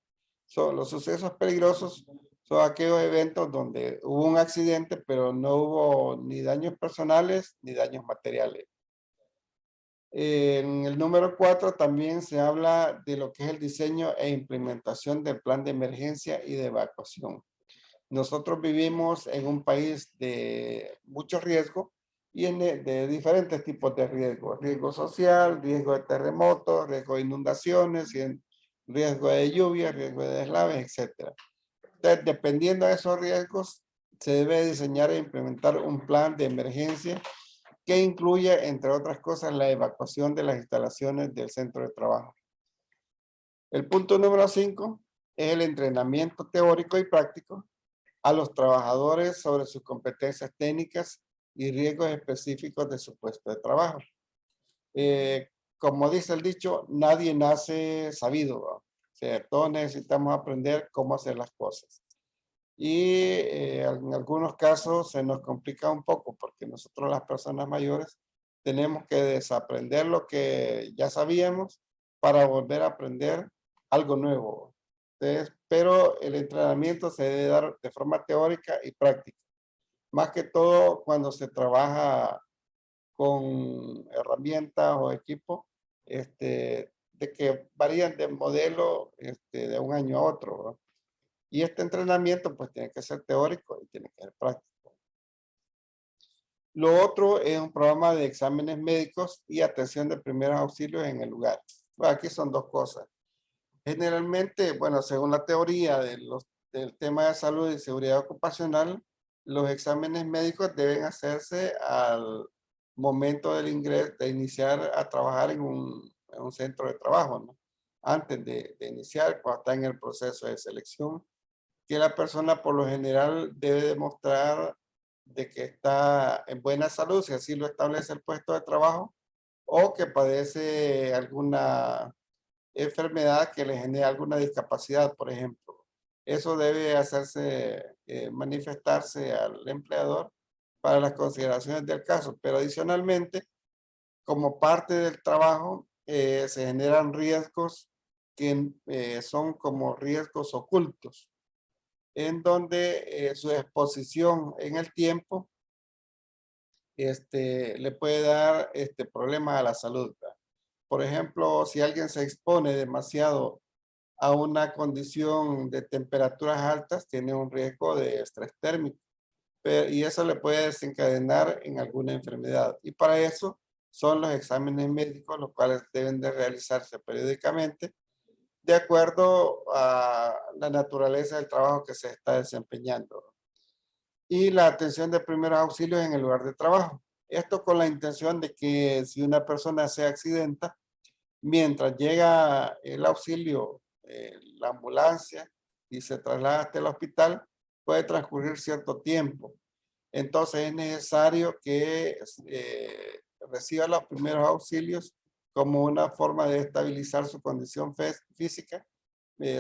Los sucesos peligrosos son aquellos eventos donde hubo un accidente, pero no hubo ni daños personales ni daños materiales. En el número 4 también se habla de lo que es el diseño e implementación del plan de emergencia y de evacuación. Nosotros vivimos en un país de mucho riesgo y de diferentes tipos de riesgo. Riesgo social, riesgo de terremotos, riesgo de inundaciones, riesgo de lluvia, riesgo de deslaves, etc. Entonces, dependiendo de esos riesgos, se debe diseñar e implementar un plan de emergencia que incluye, entre otras cosas, la evacuación de las instalaciones del centro de trabajo. El punto número 5 es el entrenamiento teórico y práctico a los trabajadores sobre sus competencias técnicas y riesgos específicos de su puesto de trabajo. Como dice el dicho, nadie nace sabido, ¿no? O sea, todos necesitamos aprender cómo hacer las cosas. Y en algunos casos se nos complica un poco porque nosotros las personas mayores tenemos que desaprender lo que ya sabíamos para volver a aprender algo nuevo. Entonces, pero el entrenamiento se debe dar de forma teórica y práctica. Más que todo cuando se trabaja con herramientas o equipos de que varían de modelo de un año a otro, ¿no? Y este entrenamiento pues tiene que ser teórico y tiene que ser práctico. Lo otro es un programa de exámenes médicos y atención de primeros auxilios en el lugar. Bueno, aquí son dos cosas. Generalmente, bueno, según la teoría de los del tema de salud y seguridad ocupacional, los exámenes médicos deben hacerse al momento del ingreso, de iniciar a trabajar en un centro de trabajo, ¿no? Antes de iniciar, cuando está en el proceso de selección, que la persona por lo general debe demostrar de que está en buena salud, si así lo establece el puesto de trabajo, o que padece alguna enfermedad que le genere alguna discapacidad, por ejemplo. Eso debe hacerse, manifestarse al empleador para las consideraciones del caso, pero adicionalmente, como parte del trabajo, se generan riesgos que son como riesgos ocultos, en donde su exposición en el tiempo le puede dar problemas a la salud, ¿verdad? Por ejemplo, si alguien se expone demasiado a una condición de temperaturas altas, tiene un riesgo de estrés térmico, y eso le puede desencadenar en alguna enfermedad. Y para eso son los exámenes médicos, los cuales deben de realizarse periódicamente de acuerdo a la naturaleza del trabajo que se está desempeñando. Y la atención de primeros auxilios en el lugar de trabajo. Esto con la intención de que si una persona se accidenta, mientras llega el auxilio, la ambulancia y se traslada hasta el hospital, puede transcurrir cierto tiempo. Entonces es necesario que reciba los primeros auxilios como una forma de estabilizar su condición física,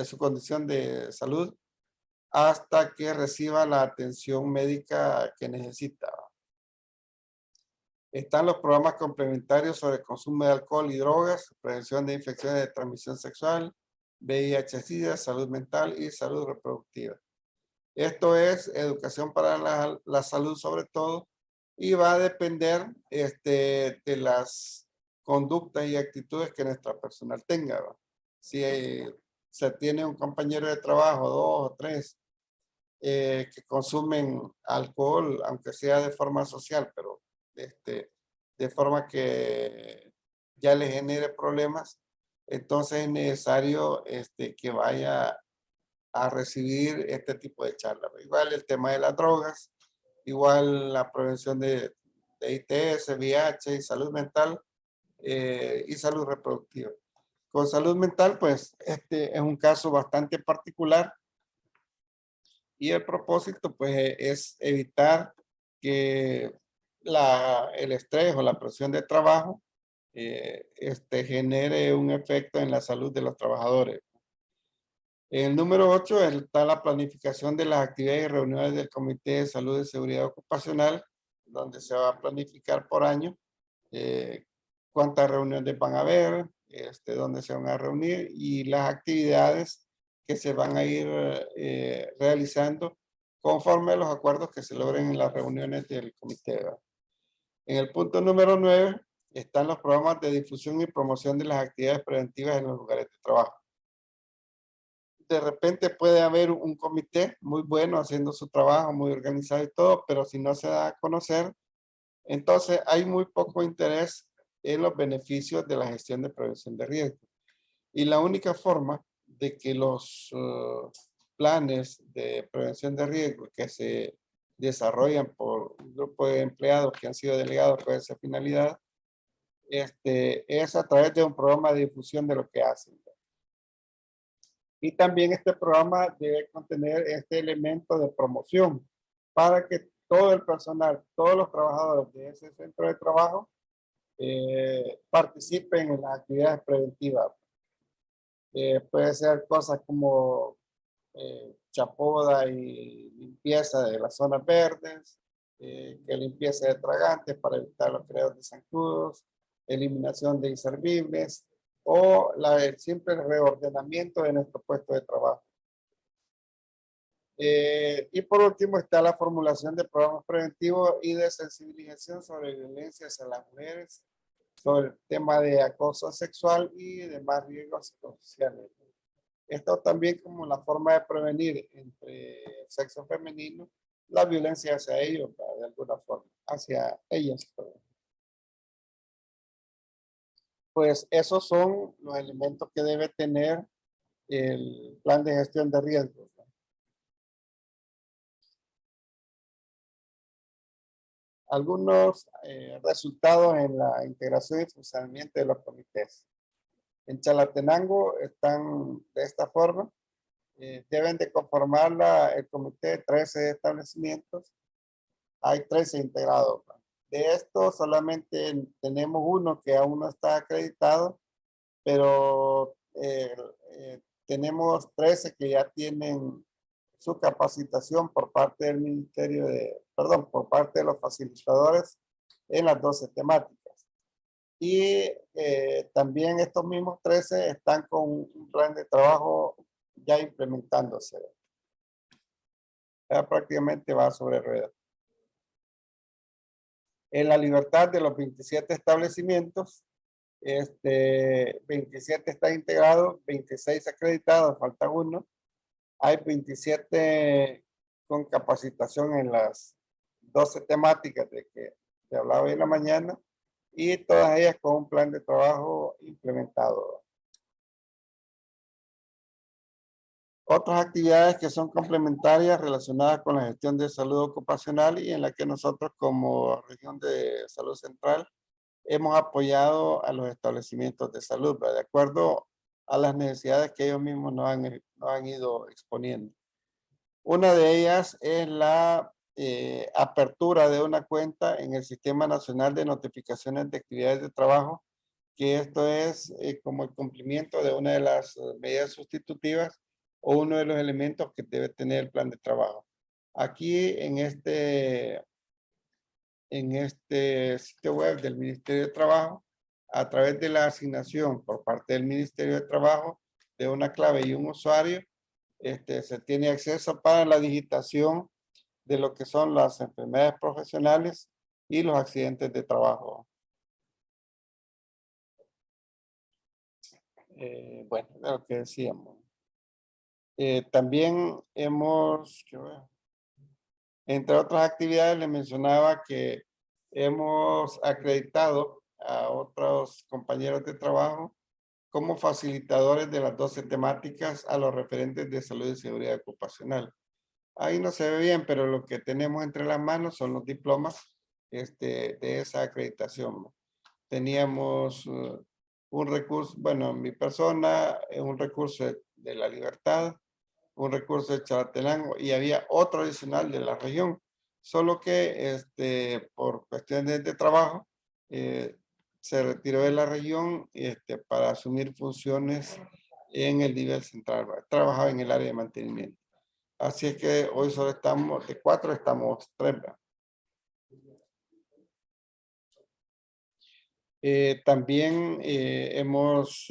su condición de salud, hasta que reciba la atención médica que necesita. Están los programas complementarios sobre consumo de alcohol y drogas, prevención de infecciones de transmisión sexual, VIH-Sida, salud mental y salud reproductiva. Esto es educación para la salud sobre todo, y va a depender de las conductas y actitudes que nuestra personal tenga, ¿va? Si se tiene un compañero de trabajo, dos o tres, que consumen alcohol, aunque sea de forma social, pero de forma que ya le genere problemas, entonces es necesario que vaya a recibir este tipo de charlas. Igual el tema de las drogas, igual la prevención de ITS, VIH y salud mental, y salud reproductiva. Con salud mental, pues este es un caso bastante particular, y el propósito pues es evitar que el estrés o la presión de trabajo genere un efecto en la salud de los trabajadores. En el número 8 está la planificación de las actividades y reuniones del Comité de Salud y Seguridad Ocupacional, donde se va a planificar por año cuántas reuniones van a haber, dónde se van a reunir y las actividades que se van a ir realizando conforme a los acuerdos que se logren en las reuniones del comité, ¿verdad? En el punto número 9 están los programas de difusión y promoción de las actividades preventivas en los lugares de trabajo. De repente puede haber un comité muy bueno haciendo su trabajo, muy organizado y todo, pero si no se da a conocer, entonces hay muy poco interés en los beneficios de la gestión de prevención de riesgo. Y la única forma de que los planes de prevención de riesgo que se desarrollan por un grupo de empleados que han sido delegados por esa finalidad, es a través de un programa de difusión de lo que hacen. Y también este programa debe contener este elemento de promoción para que todo el personal, todos los trabajadores de ese centro de trabajo participen en las actividades preventivas. Puede ser cosas como chapoda y limpieza de las zonas verdes, que limpieza de tragantes para evitar los creadores de zancudos, eliminación de inservibles o el simple reordenamiento de nuestro puesto de trabajo. Y por último está la formulación de programas preventivos y de sensibilización sobre violencia hacia las mujeres, sobre el tema de acoso sexual y demás riesgos psicosociales. Esto también como la forma de prevenir entre el sexo femenino la violencia hacia ellos, de alguna forma, hacia ellas. Pues esos son los elementos que debe tener el plan de gestión de riesgos. algunos resultados en la integración y funcionamiento de los comités. En Chalatenango están de esta forma. Deben de conformar el comité de 13 establecimientos. Hay 13 integrados. De estos solamente tenemos uno que aún no está acreditado, pero tenemos 13 que ya tienen su capacitación por parte del Ministerio por parte de los facilitadores en las 12 temáticas. Y también estos mismos 13 están con un plan de trabajo ya implementándose. Ya prácticamente va sobre ruedas. En la libertad de los 27 establecimientos, 27 están integrados, 26 acreditados, falta uno. Hay 27 con capacitación en las 12 temáticas de que te hablaba hoy en la mañana y todas ellas con un plan de trabajo implementado. Otras actividades que son complementarias relacionadas con la gestión de salud ocupacional y en la que nosotros como región de salud central hemos apoyado a los establecimientos de salud, ¿verdad? De acuerdo a las necesidades que ellos mismos nos han ido exponiendo. Una de ellas es la apertura de una cuenta en el Sistema Nacional de Notificaciones de Actividades de Trabajo, que esto es como el cumplimiento de una de las medidas sustitutivas o uno de los elementos que debe tener el plan de trabajo. Aquí en este sitio web del Ministerio de Trabajo, a través de la asignación por parte del Ministerio de Trabajo de una clave y un usuario, se tiene acceso para la digitación de lo que son las enfermedades profesionales y los accidentes de trabajo. Bueno, de lo que decíamos. También hemos, entre otras actividades, le mencionaba que hemos acreditado a otros compañeros de trabajo como facilitadores de las 12 temáticas a los referentes de salud y seguridad ocupacional. Ahí no se ve bien, pero lo que tenemos entre las manos son los diplomas de esa acreditación. Teníamos un recurso, bueno, mi persona, un recurso de la libertad, un recurso de Chalatenango y había otro adicional de la región, solo que por cuestiones de trabajo se retiró de la región para asumir funciones en el nivel central. Trabajaba en el área de mantenimiento. Así es que hoy solo estamos, de 4 estamos 3. También hemos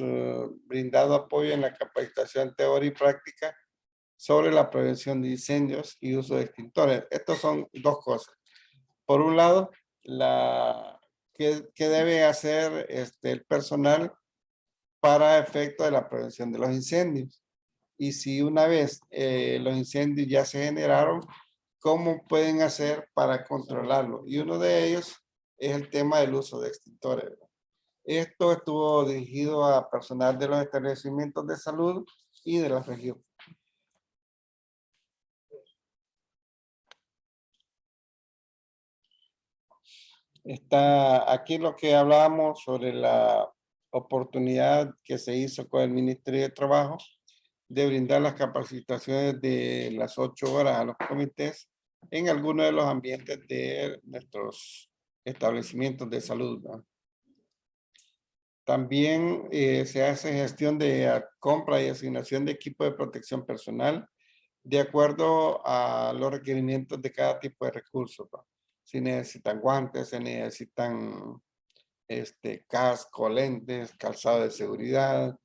brindado apoyo en la capacitación teórica y práctica sobre la prevención de incendios y uso de extintores. Estos son dos cosas. Por un lado, ¿qué debe hacer el personal para efecto de la prevención de los incendios? Y si una vez los incendios ya se generaron, ¿cómo pueden hacer para controlarlo? Y uno de ellos es el tema del uso de extintores. Esto estuvo dirigido a personal de los establecimientos de salud y de la región. Está aquí lo que hablábamos sobre la oportunidad que se hizo con el Ministerio de Trabajo de brindar las capacitaciones de las 8 horas a los comités en algunos de los ambientes de nuestros establecimientos de salud, ¿no? También se hace gestión de compra y asignación de equipo de protección personal de acuerdo a los requerimientos de cada tipo de recurso, ¿no? Si necesitan guantes, se necesitan casco, lentes, calzado de seguridad,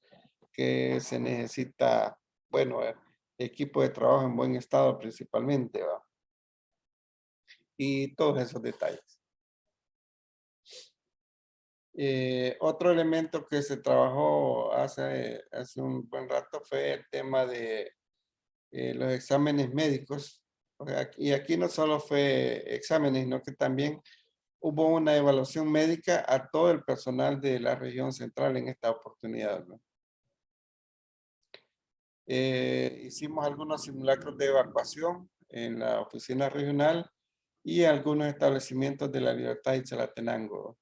que se necesita, bueno, equipo de trabajo en buen estado principalmente, ¿va? Y todos esos detalles. Otro elemento que se trabajó hace un buen rato fue el tema de los exámenes médicos. Y aquí no solo fue exámenes, sino que también hubo una evaluación médica a todo el personal de la región central en esta oportunidad, ¿no? Hicimos algunos simulacros de evacuación en la oficina regional y algunos establecimientos de La Libertad y Chalatenango.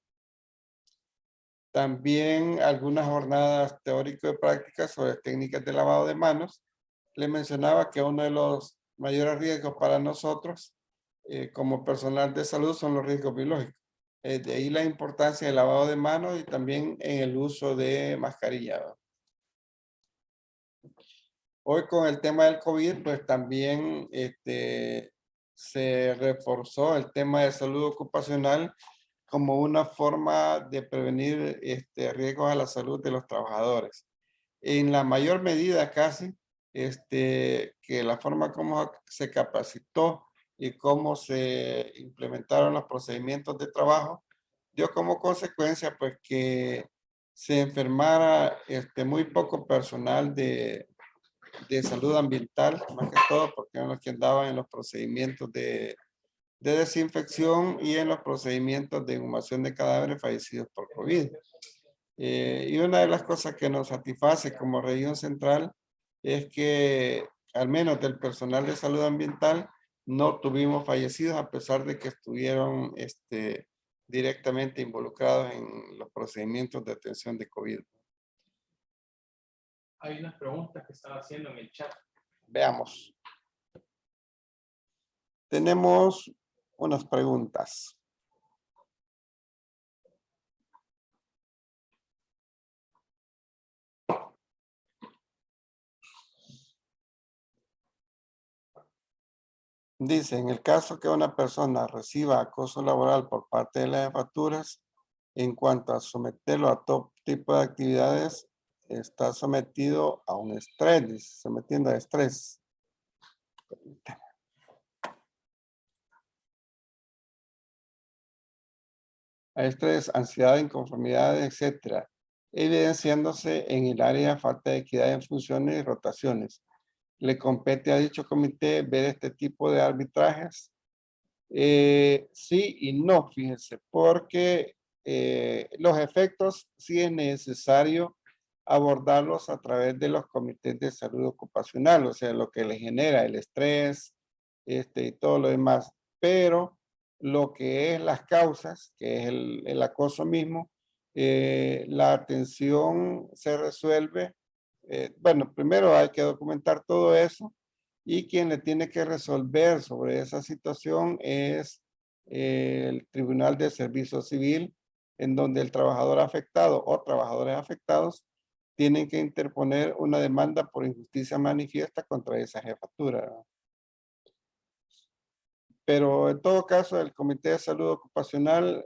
También algunas jornadas teórico y prácticas sobre técnicas de lavado de manos. Le mencionaba que uno de los mayores riesgos para nosotros como personal de salud son los riesgos biológicos. De ahí la importancia del lavado de manos y también en el uso de mascarilla, ¿verdad? Hoy con el tema del COVID, pues también se reforzó el tema de salud ocupacional como una forma de prevenir riesgos a la salud de los trabajadores. En la mayor medida casi, que la forma como se capacitó y cómo se implementaron los procedimientos de trabajo, dio como consecuencia pues que se enfermara muy poco personal de salud ambiental, más que todo porque eran los que andaban en los procedimientos de desinfección y en los procedimientos de inhumación de cadáveres fallecidos por COVID. Y una de las cosas que nos satisface como región central es que al menos del personal de salud ambiental no tuvimos fallecidos a pesar de que estuvieron directamente involucrados en los procedimientos de atención de COVID. Hay unas preguntas que están haciendo en el chat. Veamos. Tenemos unas preguntas. Dice, en el caso que una persona reciba acoso laboral por parte de las jefaturas, en cuanto a someterlo a todo tipo de actividades, está sometido a un estrés, dice, sometiendo a estrés. A estrés, ansiedad, inconformidad, etcétera, evidenciándose en el área falta de equidad en funciones y rotaciones. Le compete a dicho comité ver este tipo de arbitrajes. Sí y no, fíjense, porque los efectos sí es necesario abordarlos a través de los comités de salud ocupacional, o sea, lo que le genera el estrés, y todo lo demás. Pero lo que es las causas, que es el acoso mismo, la atención se resuelve. Bueno, primero hay que documentar todo eso y quien le tiene que resolver sobre esa situación es el Tribunal de Servicio Civil, en donde el trabajador afectado o trabajadores afectados tienen que interponer una demanda por injusticia manifiesta contra esa jefatura. Pero en todo caso, el Comité de Salud Ocupacional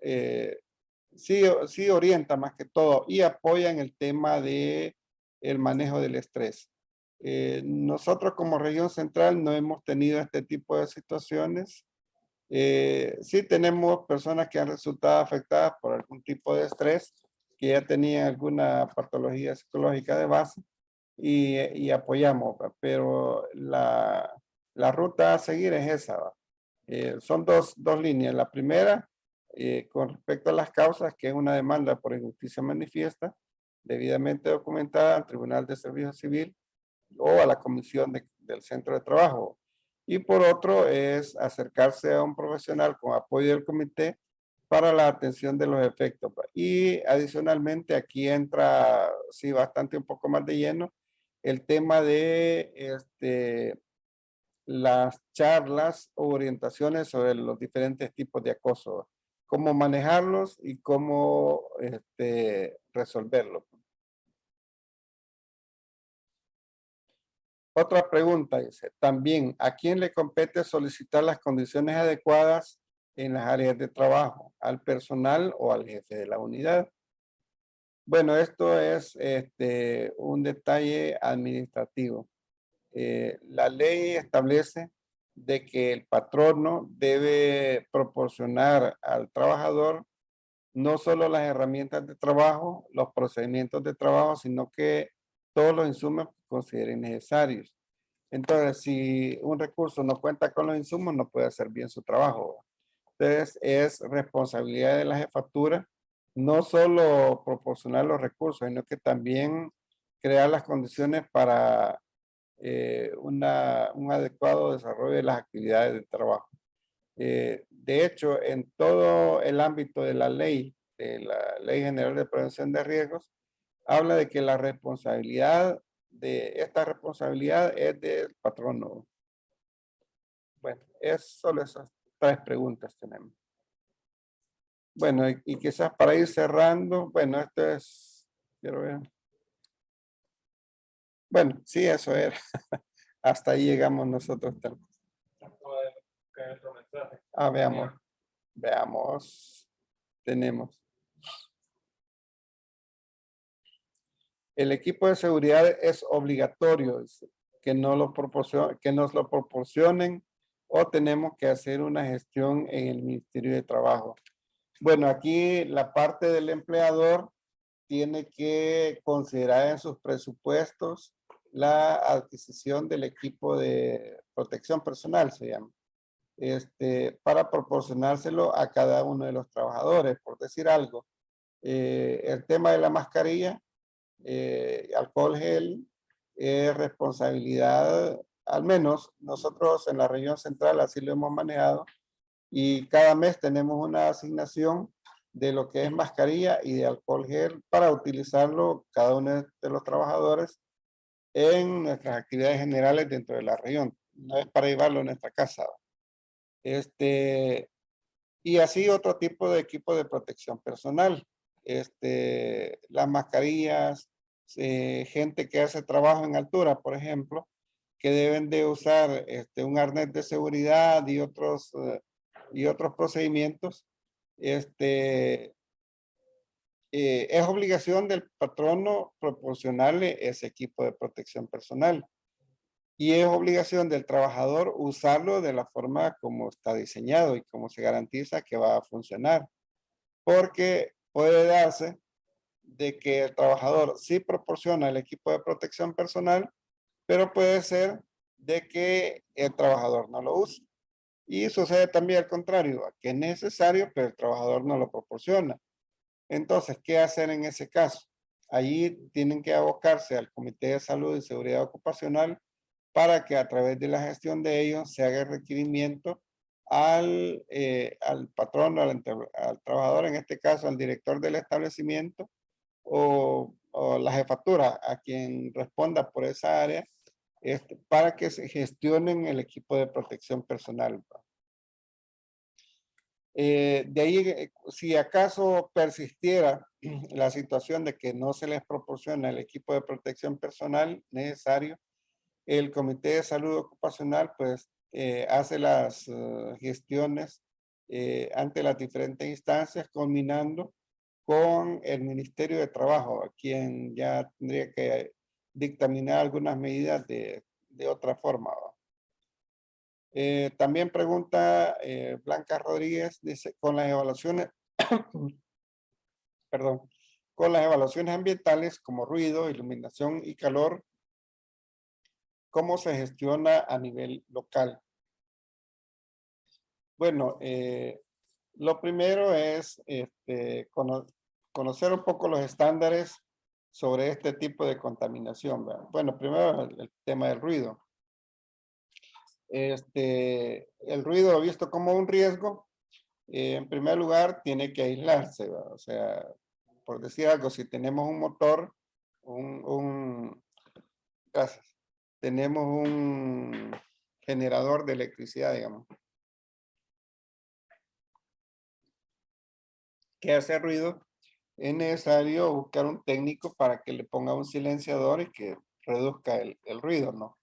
sí orienta más que todo y apoya en el tema de el manejo del estrés. Nosotros como región central no hemos tenido este tipo de situaciones. Sí tenemos personas que han resultado afectadas por algún tipo de estrés, que ya tenían alguna patología psicológica de base y apoyamos, ¿va? Pero la ruta a seguir es esa, ¿va? Son dos líneas. La primera, con respecto a las causas, que es una demanda por injusticia manifiesta, debidamente documentada al Tribunal de Servicio Civil o a la comisión del centro de trabajo. Y por otro es acercarse a un profesional con apoyo del comité para la atención de los efectos. Y adicionalmente aquí entra, sí, bastante un poco más de lleno, el tema de las charlas o orientaciones sobre los diferentes tipos de acoso, cómo manejarlos y cómo resolverlo. Otra pregunta dice, también, ¿a quién le compete solicitar las condiciones adecuadas en las áreas de trabajo? ¿Al personal o al jefe de la unidad? Bueno, esto es un detalle administrativo. La ley establece de que el patrono debe proporcionar al trabajador no solo las herramientas de trabajo, los procedimientos de trabajo, sino que todos los insumos que consideren necesarios. Entonces, si un recurso no cuenta con los insumos, no puede hacer bien su trabajo. Entonces, es responsabilidad de la jefatura no solo proporcionar los recursos, sino que también crear las condiciones para un adecuado desarrollo de las actividades de trabajo. De hecho, en todo el ámbito de la Ley General de Prevención de Riesgos, habla de que la responsabilidad esta responsabilidad es del patrono. Bueno, solo esas 3 preguntas tenemos. Bueno, y quizás para ir cerrando, bueno, esto es, quiero ver. Bueno, sí, eso era. Hasta ahí llegamos nosotros. Acaba de caer otro mensaje. Veamos. Veamos. Tenemos. El equipo de seguridad es obligatorio que nos lo proporcionen o tenemos que hacer una gestión en el Ministerio de Trabajo. Bueno, aquí la parte del empleador tiene que considerar en sus presupuestos la adquisición del equipo de protección personal, se llama, para proporcionárselo a cada uno de los trabajadores, por decir algo. El tema de la mascarilla, alcohol gel, es responsabilidad, al menos nosotros en la región central así lo hemos manejado, y cada mes tenemos una asignación de lo que es mascarilla y de alcohol gel para utilizarlo cada uno de los trabajadores en nuestras actividades generales dentro de la región. No es para llevarlo a nuestra casa. Y así otro tipo de equipo de protección personal. Las mascarillas, gente que hace trabajo en altura, por ejemplo, que deben de usar un arnés de seguridad y otros procedimientos. Es obligación del patrono proporcionarle ese equipo de protección personal. Y es obligación del trabajador usarlo de la forma como está diseñado y como se garantiza que va a funcionar. Porque puede darse de que el trabajador sí proporciona el equipo de protección personal, pero puede ser de que el trabajador no lo use. Y sucede también al contrario, que es necesario, pero el trabajador no lo proporciona. Entonces, ¿qué hacer en ese caso? Allí tienen que abocarse al Comité de Salud y Seguridad Ocupacional para que a través de la gestión de ellos se haga el requerimiento al patrón, al trabajador, en este caso al director del establecimiento o la jefatura, a quien responda por esa área, para que se gestionen el equipo de protección personal. De ahí, si acaso persistiera la situación de que no se les proporciona el equipo de protección personal necesario, el Comité de Salud Ocupacional pues hace las gestiones ante las diferentes instancias, culminando con el Ministerio de Trabajo, a quien ya tendría que dictaminar algunas medidas de otra forma. También pregunta Blanca Rodríguez, dice, con las evaluaciones, perdón, con las evaluaciones ambientales como ruido, iluminación y calor, ¿cómo se gestiona a nivel local? Bueno, lo primero es conocer un poco los estándares sobre este tipo de contaminación, ¿verdad? Bueno, primero el tema del ruido. El ruido visto como un riesgo, en primer lugar, tiene que aislarse, ¿verdad? O sea, por decir algo, si tenemos un motor, gracias, tenemos un generador de electricidad, digamos, que hace ruido, es necesario buscar un técnico para que le ponga un silenciador y que reduzca el ruido, ¿no?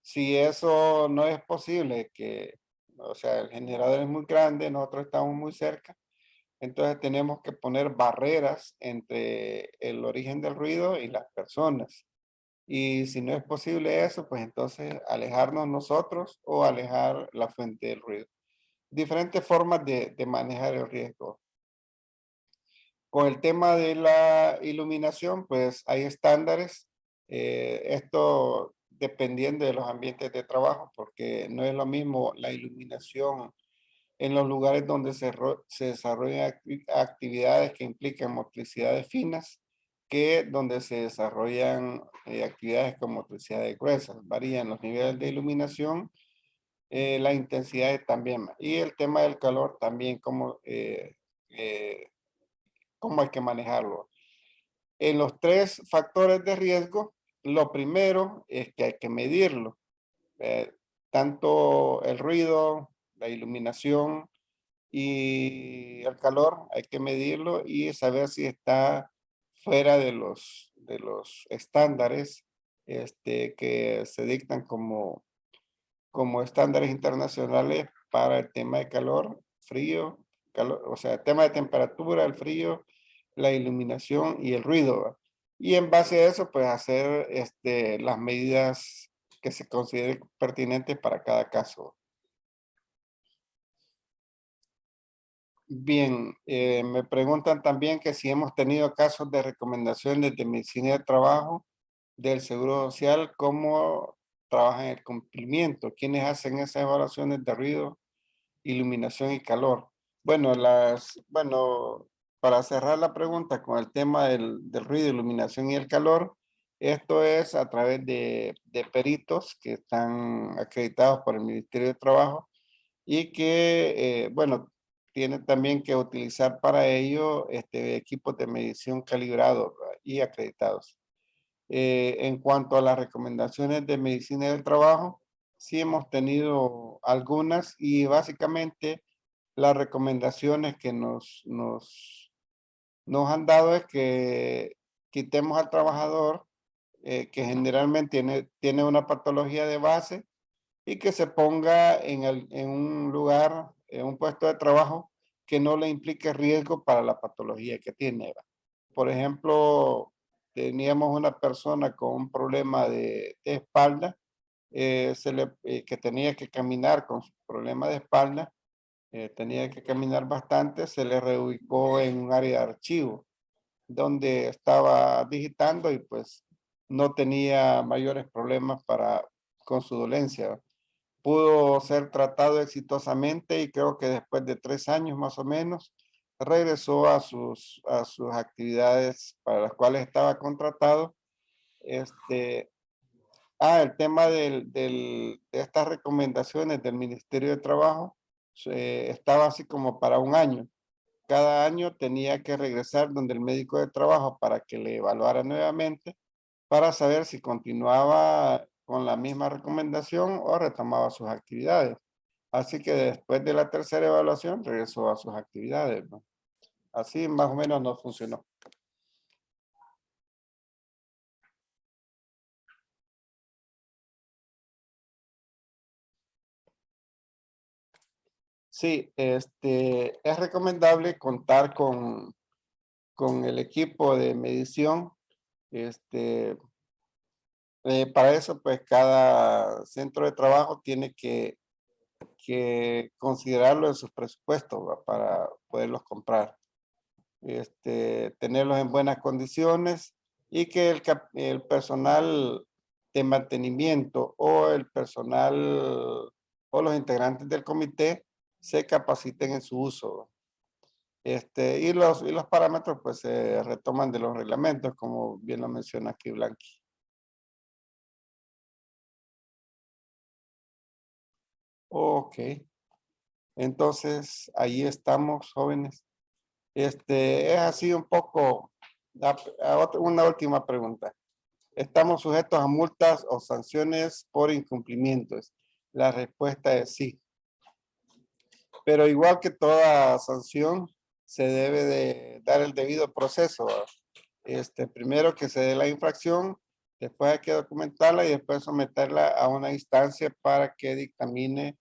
Si eso no es posible, o sea, el generador es muy grande, nosotros estamos muy cerca, entonces tenemos que poner barreras entre el origen del ruido y las personas. Y si no es posible eso, pues entonces alejarnos nosotros o alejar la fuente del ruido. Diferentes formas de manejar el riesgo. Con el tema de la iluminación, pues hay estándares. Esto dependiendo de los ambientes de trabajo, porque no es lo mismo la iluminación en los lugares donde se desarrollan actividades que implican motricidades finas que donde se desarrollan actividades con motricidades gruesas. Varían los niveles de iluminación la intensidad también. Y el tema del calor también, cómo hay que manejarlo. En los tres factores de riesgo, lo primero es que hay que medirlo. eh, Tanto el ruido, la iluminación y el calor, hay que medirlo y saber si está fuera de los estándares que se dictan como estándares internacionales para el tema de calor, frío, calor, o sea, el tema de temperatura, el frío, la iluminación y el ruido, ¿va? Y en base a eso, pues hacer las medidas que se consideren pertinentes para cada caso. Bien, me preguntan también que si hemos tenido casos de recomendaciones de medicina de trabajo del Seguro Social, cómo trabajan el cumplimiento, quiénes hacen esas evaluaciones de ruido, iluminación y calor. Bueno, para cerrar la pregunta con el tema del ruido, iluminación y el calor, esto es a través de peritos que están acreditados por el Ministerio de Trabajo y que, bueno, tienen también que utilizar para ello equipos de medición calibrados, ¿verdad? Y acreditados. En cuanto a las recomendaciones de medicina del trabajo, sí hemos tenido algunas y básicamente las recomendaciones que nos han dado es que quitemos al trabajador que generalmente tiene una patología de base y que se ponga en un lugar, en un puesto de trabajo que no le implique riesgo para la patología que tiene, ¿va? Por ejemplo, teníamos una persona con un problema de espalda, que tenía que caminar con su problema de espalda, tenía que caminar bastante, se le reubicó en un área de archivo donde estaba digitando y pues no tenía mayores problemas con su dolencia, ¿va? Pudo ser tratado exitosamente y creo que después de 3 años más o menos regresó a sus actividades para las cuales estaba contratado. Este, el tema de estas recomendaciones del Ministerio de Trabajo estaba así como para un año. Cada año tenía que regresar donde el médico de trabajo para que le evaluara nuevamente para saber si continuaba con la misma recomendación o retomaba sus actividades. Así que después de la tercera evaluación regresó a sus actividades, ¿no? Así más o menos no funcionó. Sí, es recomendable contar con el equipo de medición. Este, para eso, pues cada centro de trabajo tiene que considerarlo en sus presupuestos, ¿va? Para poderlos comprar. Tenerlos en buenas condiciones y que el personal de mantenimiento o el personal o los integrantes del comité se capaciten en su uso. Y los parámetros pues se retoman de los reglamentos, como bien lo menciona aquí Blanqui. Ok, entonces ahí estamos, jóvenes. Es así un poco, una última pregunta. ¿Estamos sujetos a multas o sanciones por incumplimientos? La respuesta es sí. Pero igual que toda sanción, se debe de dar el debido proceso, ¿va? Primero que se dé la infracción, después hay que documentarla y después someterla a una instancia para que dictamine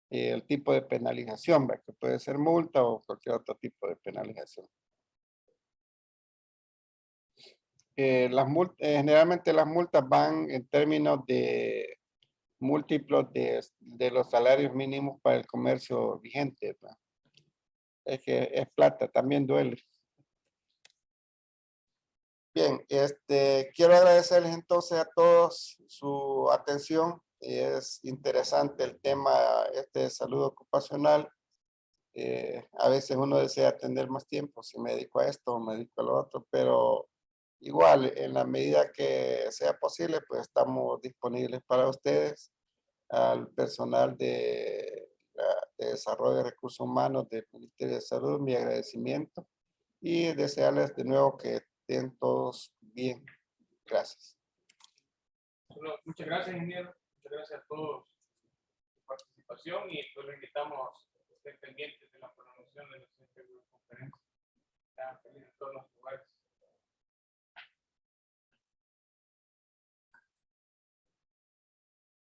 el tipo de penalización, ¿va? Que puede ser multa o cualquier otro tipo de penalización. Generalmente las multas van en términos de múltiplos de los salarios mínimos para el comercio vigente, ¿va? Es que es plata, también duele. Bien, quiero agradecerles entonces a todos su atención. Es interesante el tema de salud ocupacional. A veces uno desea tener más tiempo, si me dedico a esto o me dedico a lo otro, pero igual, en la medida que sea posible, pues estamos disponibles para ustedes. al personal de Desarrollo de Recursos Humanos del Ministerio de Salud, mi agradecimiento y desearles de nuevo que estén todos bien. Gracias. Bueno, muchas gracias, ingeniero. Muchas gracias a todos por su participación y pues lo invitamos a que estén pendientes de la programación de la siguiente conferencia. Ya, feliz a todos.